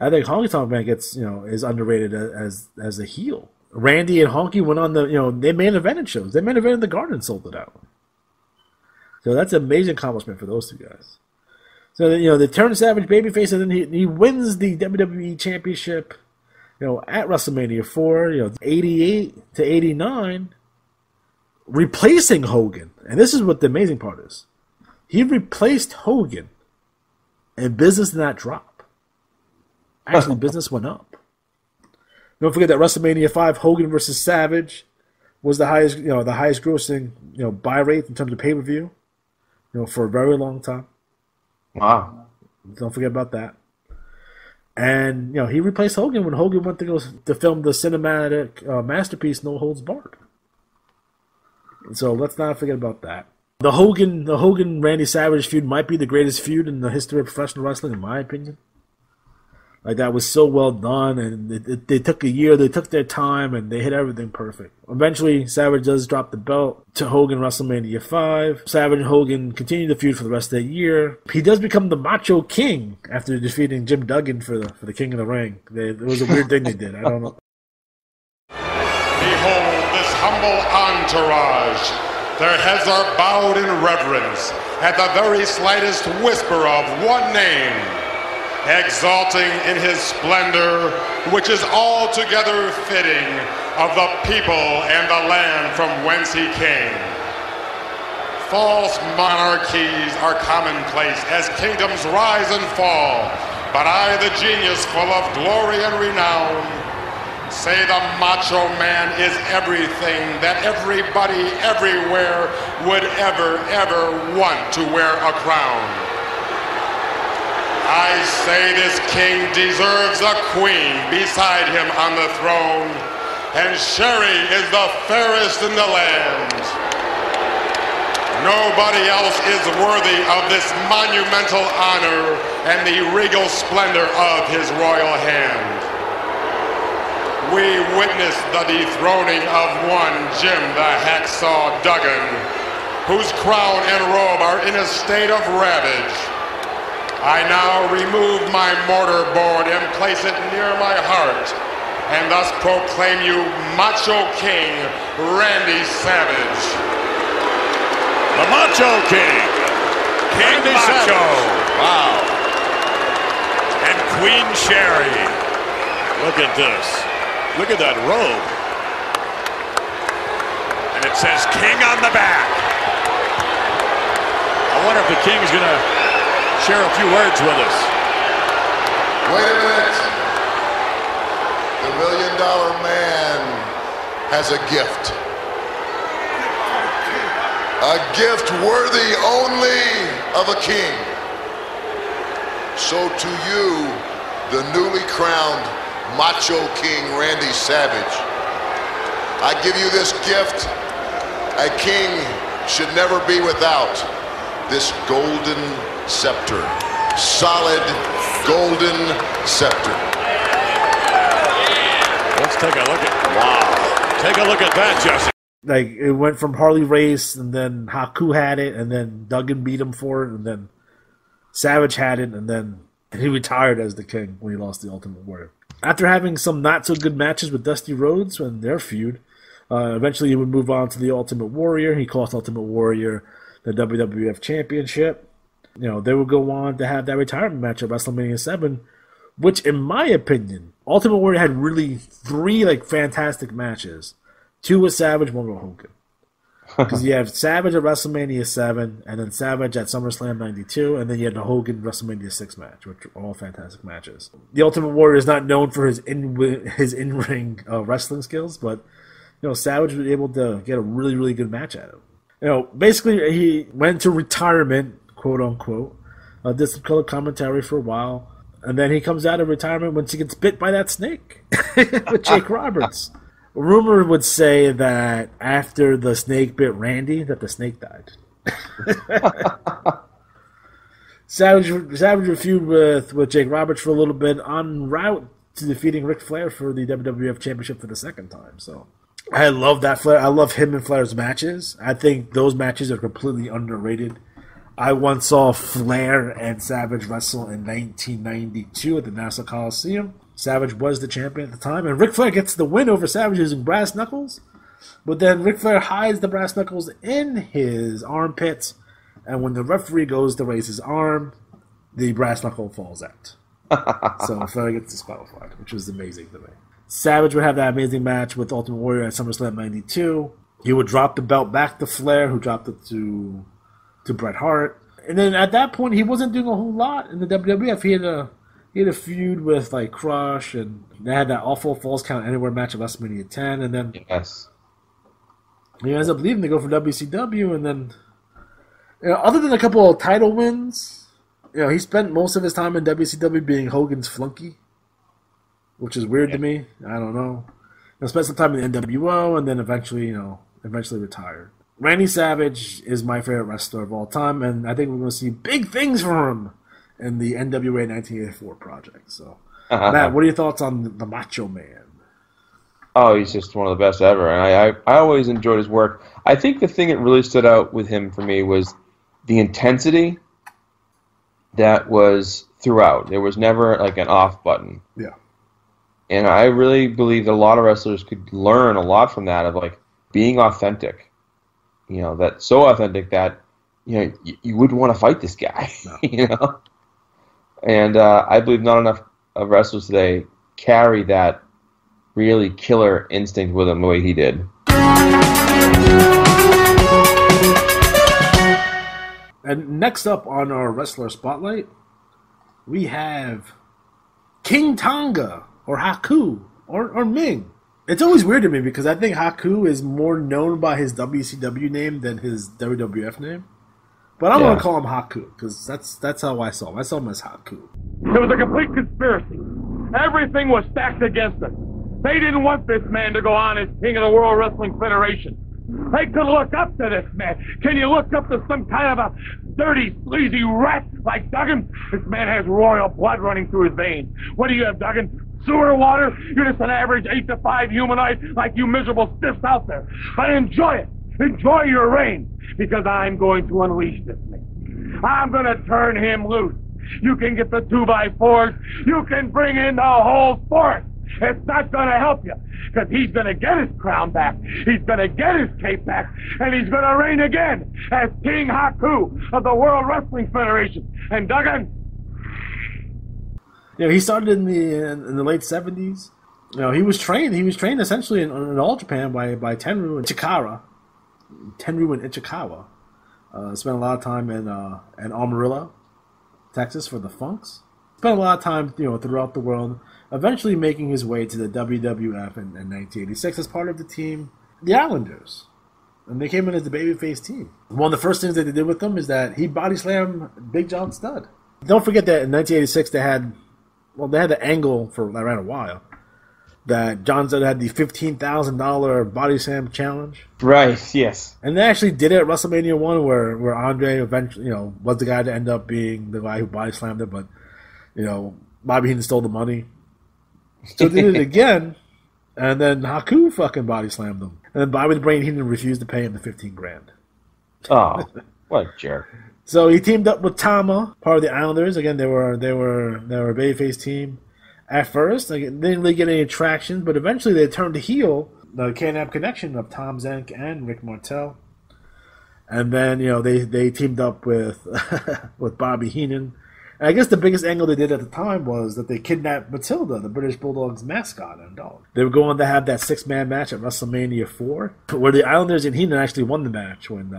Honky Tonk Man gets is underrated as a heel. Randy and Honky went on they main evented shows. They main evented the Garden and sold it out. So that's an amazing accomplishment for those two guys. So they turn Savage babyface, and then he wins the WWE Championship, at WrestleMania 4, 88 to 89, replacing Hogan. And this is what the amazing part is. He replaced Hogan, and business did not drop. Actually, business went up. Don't forget that WrestleMania 5, Hogan versus Savage, was the highest grossing, buy rate in terms of pay-per-view, for a very long time. Wow. Don't forget about that. And, he replaced Hogan when Hogan went to go to film the cinematic masterpiece, No Holds Barred. So let's not forget about that. The Hogan Randy Savage feud might be the greatest feud in the history of professional wrestling, in my opinion. Like, that was so well done, and they took a year, they took their time, and they hit everything perfect. Eventually, Savage does drop the belt to Hogan WrestleMania 5. Savage and Hogan continue the feud for the rest of that year. He does become the Macho King after defeating Jim Duggan for the King of the Ring. It was a weird thing they did. I don't know. Behold this humble entourage. Their heads are bowed in reverence at the very slightest whisper of one name, exalting in his splendor, which is altogether fitting of the people and the land from whence he came. False monarchies are commonplace as kingdoms rise and fall, but I, the genius full of glory and renown, say the Macho Man is everything that everybody everywhere would ever want to wear a crown. I say this king deserves a queen beside him on the throne, and Sherry is the fairest in the land. Nobody else is worthy of this monumental honor and the regal splendor of his royal hand. We witnessed the dethroning of one Jim the Hacksaw Duggan, whose crown and robe are in a state of ravage. I now remove my mortar board and place it near my heart, and thus proclaim you Macho King Randy Savage. The Macho King, King Macho. Wow. And Queen Sherry. Look at this. Look at that robe. And it says King on the back. I wonder if the King's going to share a few words with us. Wait a minute. The $1 Million Man has a gift. A gift worthy only of a king. So to you, the newly crowned Macho King Randy Savage, I give you this gift. A king should never be without this golden scepter. Solid golden scepter. Let's take a look at, wow. Take a look at that, Jesse. Like, it went from Harley Race, and then Haku had it, and then Duggan beat him for it, and then Savage had it, and then he retired as the king when he lost the Ultimate Warrior. After having some not-so-good matches with Dusty Rhodes in their feud, eventually he would move on to the Ultimate Warrior. He cost Ultimate Warrior the WWF Championship. They would go on to have that retirement match at WrestleMania 7, which, in my opinion, Ultimate Warrior had really three, fantastic matches. 2 with Savage, 1 with Hogan. Because you have Savage at WrestleMania 7, and then Savage at SummerSlam 92, and then you had the Hogan WrestleMania 6 match, which are all fantastic matches. The Ultimate Warrior is not known for his in-ring wrestling skills, but Savage was able to get a really, really good match at him. Basically, he went to retirement, quote unquote, did some color commentary for a while, and then he comes out of retirement once he gets bit by that snake with Jake Roberts. Rumor would say that after the snake bit Randy, that the snake died. Savage would feud with Jake Roberts for a little bit, en route to defeating Ric Flair for the WWF Championship for the second time. So I love that Flair. I love him and Flair's matches. I think those matches are completely underrated. I once saw Flair and Savage wrestle in 1992 at the Nassau Coliseum. Savage was the champion at the time, and Ric Flair gets the win over Savage using brass knuckles. But then Ric Flair hides the brass knuckles in his armpits, and when the referee goes to raise his arm, the brass knuckle falls out. So Flair gets disqualified, which was amazing to me. Savage would have that amazing match with Ultimate Warrior at SummerSlam 92. He would drop the belt back to Flair, who dropped it to Bret Hart. And then at that point, he wasn't doing a whole lot in the WWF. He had a feud with like Crush, and they had that awful Falls Count Anywhere match at WrestleMania 10, and then he ends up leaving to go for WCW, and then other than a couple of title wins, he spent most of his time in WCW being Hogan's flunky, which is weird to me. I don't know. Spent some time in the NWO, and then eventually retired. Randy Savage is my favorite wrestler of all time, and I think we're going to see big things from him in the NWA 1984 project. So, Matt, what are your thoughts on the Macho Man? Oh, he's just one of the best ever, and I always enjoyed his work. I think the thing that really stood out with him for me was the intensity that was throughout. There was never like an off button. Yeah. And I really believe that a lot of wrestlers could learn a lot from that, of like being authentic. That's so authentic that you wouldn't want to fight this guy. No. And I believe not enough of wrestlers today carry that really killer instinct with them the way he did. And next up on our wrestler spotlight, we have King Tonga, or Haku, or Ming. It's always weird to me because I think Haku is more known by his WCW name than his WWF name. But I'm going to call him Haku because that's how I saw him. I saw him as Haku. It was a complete conspiracy. Everything was stacked against us. They didn't want this man to go on as king of the World Wrestling Federation. They could look up to this man. Can you look up to some kind of a dirty, sleazy rat like Duggan? This man has royal blood running through his veins. What do you have, Duggan? Sewer water? You're just an average 8 to 5 humanoid like you miserable stiffs out there. But enjoy it. Enjoy your reign, because I'm going to unleash this thing. I'm going to turn him loose. You can get the 2x4s. You can bring in the whole force. It's not going to help you, because he's going to get his crown back. He's going to get his cape back, and he's going to reign again as King Haku of the World Wrestling Federation. And Duggan, he started in the late 70s. He was trained essentially in All Japan by Tenryu and Chikara. Tenryu and Ichikawa. Spent a lot of time in Amarillo, Texas for the Funks. Spent a lot of time, throughout the world. Eventually making his way to the WWF in 1986 as part of the team, the Islanders. And they came in as the babyface team. One of the first things that they did with them is that he body slammed Big John Studd. Don't forget that in 1986 they had the angle for around a while that John Studd had the $15,000 body slam challenge. Right, yes. And they actually did it at WrestleMania 1 where Andre eventually, was the guy to end up being the guy who body slammed it, but, Bobby Heenan stole the money. So they did it again, and then Haku fucking body slammed them. And then Bobby the Brain Heenan refused to pay him the $15,000. Oh, what a jerk. So he teamed up with Tama, part of the Islanders. Again, they were a babyface team. At first, they didn't really get any traction, but eventually they turned heel, the Can-Am connection of Tom Zenk and Rick Martel. And then, they teamed up with with Bobby Heenan. And I guess the biggest angle they did at the time was that they kidnapped Matilda, the British Bulldogs mascot and dog. They were going to have that 6-man match at WrestleMania 4, where the Islanders and Heenan actually won the match when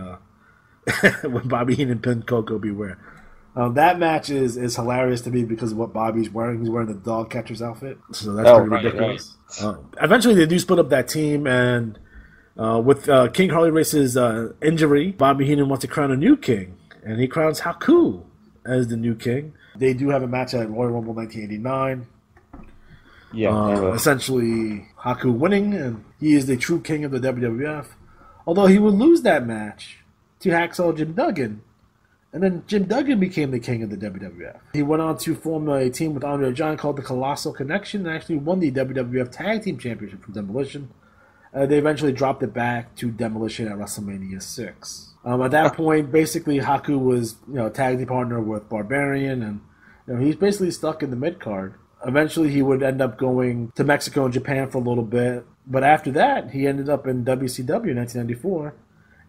when Bobby Heenan pinned Coco Beware. That match is hilarious to me because of what Bobby's wearing. He's wearing the dog catcher's outfit, so that's pretty ridiculous. Right. Eventually, they do split up that team, and with King Harley Race's injury, Bobby Heenan wants to crown a new king, and he crowns Haku as the new king. They do have a match at Royal Rumble 1989. Yeah. Essentially, Haku winning, and he is the true king of the WWF. Although he would lose that match to Hacksaw Jim Duggan, and then Jim Duggan became the king of the WWF. He went on to form a team with Andre the Giant called the Colossal Connection and actually won the WWF Tag Team Championship from Demolition. They eventually dropped it back to Demolition at WrestleMania 6. At that point, basically, Haku was tag team partner with Barbarian, and he's basically stuck in the mid-card. Eventually, he would end up going to Mexico and Japan for a little bit, but after that, he ended up in WCW in 1994,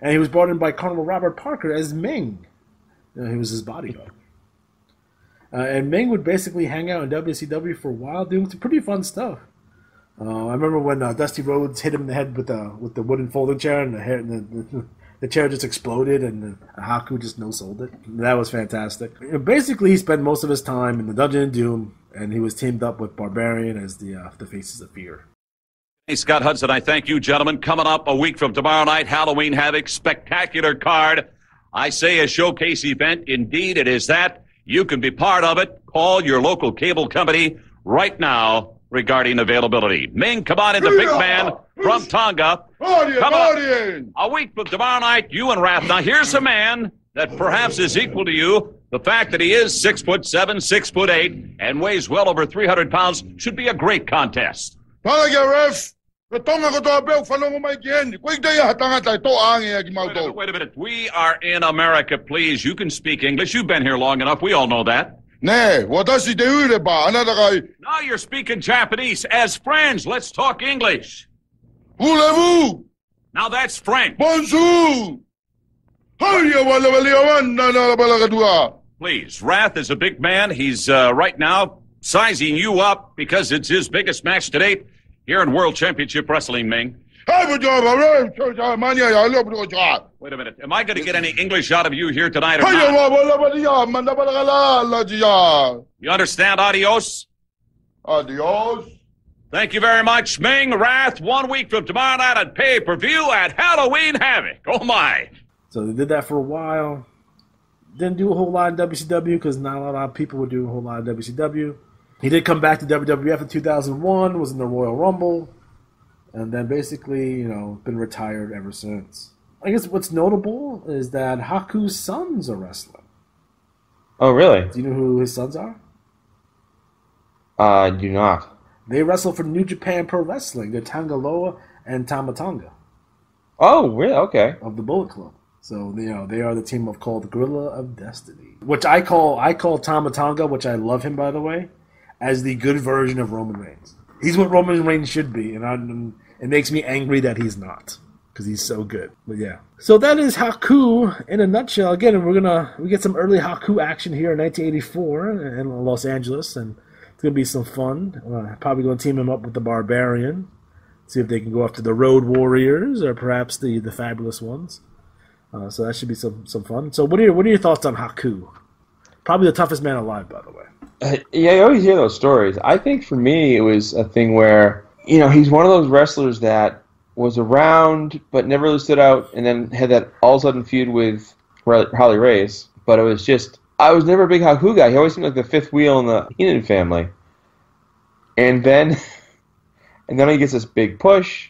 and he was brought in by Colonel Robert Parker as Ming. He was his bodyguard. And Ming would basically hang out in WCW for a while, doing some pretty fun stuff. I remember when Dusty Rhodes hit him in the head with the wooden folding chair, and the chair just exploded, and Haku just no-sold it. That was fantastic. Basically, he spent most of his time in the Dungeon of Doom, and he was teamed up with Barbarian as the Faces of Fear. Hey, Scott Hudson, I thank you, gentlemen. Coming up a week from tomorrow night, Halloween Havoc, spectacular card. I say a showcase event. Indeed, it is that. You can be part of it. Call your local cable company right now regarding availability. Ming, come on in, the big man from Tonga. Come on. A week from tomorrow night, you and Raph. Now, here's a man that perhaps is equal to you. The fact that he is 6'7", 6'8", and weighs well over 300 pounds should be a great contest. Talaga, ref. Wait a minute. We are in America, please. You can speak English. You've been here long enough. We all know that. Now you're speaking Japanese. As friends, let's talk English. Voulez-vous? Now that's French. Bonjour. Please, Wrath is a big man. He's right now sizing you up because it's his biggest match to date here in World Championship Wrestling, Ming. Wait a minute. Am I going to get any English out of you here tonight or not? You understand, adios? Adios. Thank you very much, Ming. Wrath, 1 week from tomorrow night at pay-per-view at Halloween Havoc. Oh, my. So they did that for a while. Didn't do a whole lot in WCW because not a lot of people would do a whole lot in WCW. He did come back to WWF in 2001, was in the Royal Rumble, and then basically, been retired ever since. I guess what's notable is that Haku's sons are wrestling. Oh, really? Do you know who his sons are? I do not. They wrestle for New Japan Pro Wrestling. They're Tangaloa and Tamatonga. Oh, really? Okay. Of the Bullet Club. So, they are the team called Gorilla of Destiny. Which I call Tamatonga, which I love him, by the way, as the good version of Roman Reigns. He's what Roman Reigns should be, and it makes me angry that he's not, because he's so good. But yeah. So that is Haku in a nutshell. Again, we get some early Haku action here in 1984 in Los Angeles, and it's going to be some fun. Probably going to team him up with the Barbarian, see if they can go after the Road Warriors, or perhaps the Fabulous Ones. So that should be some fun. So what are your thoughts on Haku? Probably the toughest man alive, by the way. Yeah, you always hear those stories. I think for me it was a thing where, he's one of those wrestlers that was around but never really stood out, and then had that all-of-a-sudden feud with Harley Race. But it was just, I was never a big Haku guy. He always seemed like the fifth wheel in the Heenan family. And then he gets this big push,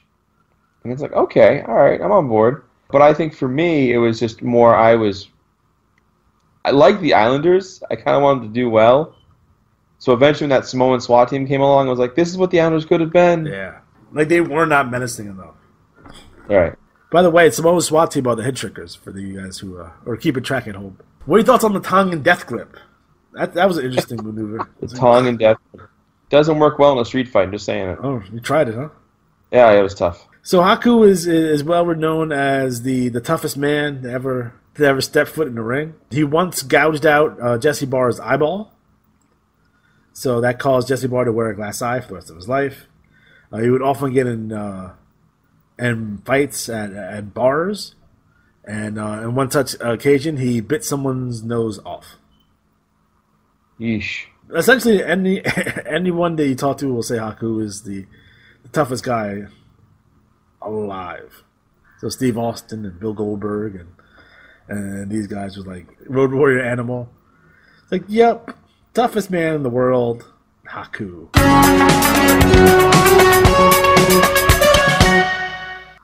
and it's like, okay, all right, I'm on board. But I think for me, it was just more, I like the Islanders. I kind of wanted to do well. So eventually when that Samoan SWAT team came along, I was like, this is what the Islanders could have been. Yeah. Like, they were not menacing enough. All right. By the way, Samoan SWAT team are the Head Shrinkers, for you guys who are keeping track at home. What are your thoughts on the Tongan Death Grip? That was an interesting maneuver. The Tongan Death Grip. Doesn't work well in a street fight, I'm just saying it. Oh, you tried it, huh? Yeah, it was tough. So Haku is well known as the toughest man to ever step foot in the ring. He once gouged out Jesse Barr's eyeball. So that caused Jesse Barr to wear a glass eye for the rest of his life. He would often get in fights at bars. And on one such occasion, he bit someone's nose off. Yeesh. Essentially, anyone that you talk to will say Haku is the toughest guy alive. So Steve Austin and Bill Goldberg and these guys was like Road Warrior Animal. It's like, yep, toughest man in the world, Haku.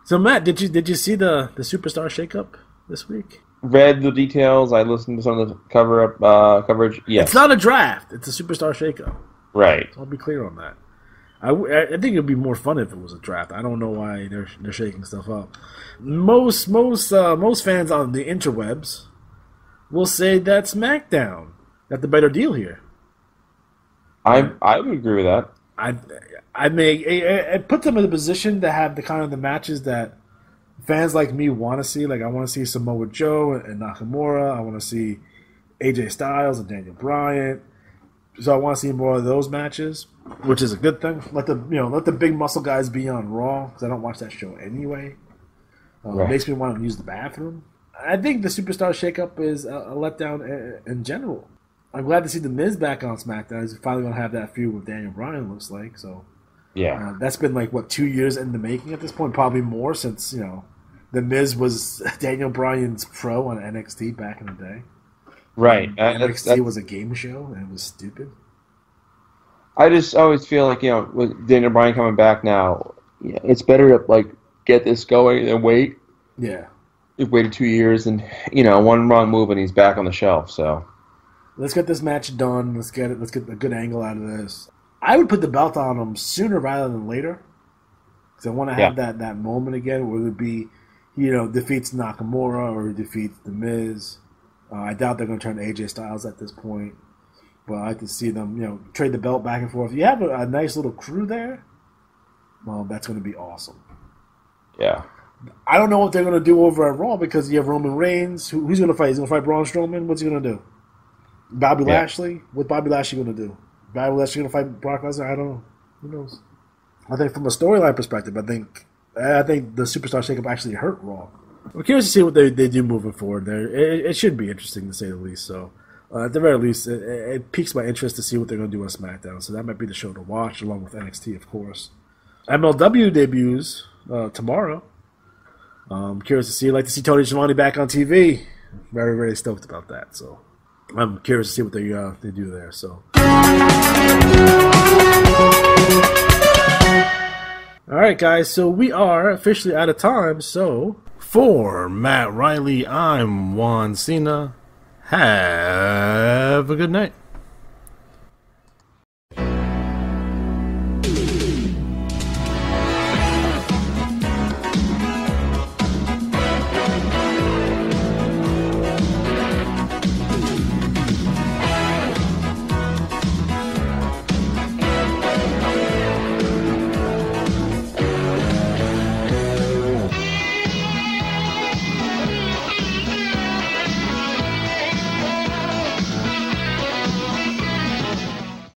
So Matt, did you see the Superstar shakeup this week? Read the details. I listened to some of the coverage. Yes. It's not a draft. It's a Superstar shakeup. Right. So I'll be clear on that. I think it'd be more fun if it was a draft. I don't know why they're shaking stuff up. Most fans on the interwebs will say that SmackDown got the better deal here. I would agree with that. It puts them in the position to have the kind of the matches that fans like me want to see. Like, I want to see Samoa Joe and Nakamura. I want to see AJ Styles and Daniel Bryan. So I want to see more of those matches, which is a good thing. Let the big muscle guys be on Raw, because I don't watch that show anyway. Right. It makes me want to use the bathroom. I think the Superstar shakeup is a letdown in general. I'm glad to see The Miz back on SmackDown. He's finally going to have that feud with Daniel Bryan, looks like. So Yeah. that's been like, what, 2 years in the making at this point? Probably more since, you know, The Miz was Daniel Bryan's pro on NXT back in the day. Right. NXT was a game show, and it was stupid. I just always feel like, you know, with Daniel Bryan coming back now, yeah, it's better to, like, get this going and wait. Yeah. We've waited 2 years, and, you know, one wrong move and he's back on the shelf, so. Let's get this match done. Let's get a good angle out of this. I would put the belt on him sooner rather than later, because I want to have that moment again where it would be, you know, defeats Nakamura or defeats The Miz. I doubt they're going to turn AJ Styles at this point, but I like to see them, you know, trade the belt back and forth. If you have a nice little crew there, well, that's going to be awesome. Yeah. I don't know what they're going to do over at Raw, because you have Roman Reigns. Who's going to fight? He's going to fight Braun Strowman? What's he going to do? Bobby Lashley? What's Bobby Lashley going to do? Bobby Lashley going to fight Brock Lesnar? I don't know. Who knows? I think from a storyline perspective, I think the Superstar Shakeup actually hurt Raw. I'm curious to see what they do moving forward there. It should be interesting, to say the least. So, at the very least, it piques my interest to see what they're going to do on SmackDown. So that might be the show to watch, along with NXT, of course. MLW debuts tomorrow. I'm curious to see. I'd like to see Tony Schiavone back on TV. Very, very stoked about that. So I'm curious to see what they do there. So. All right, guys. So we are officially out of time. So for Matt Riley, I'm Juan Cena. Have a good night.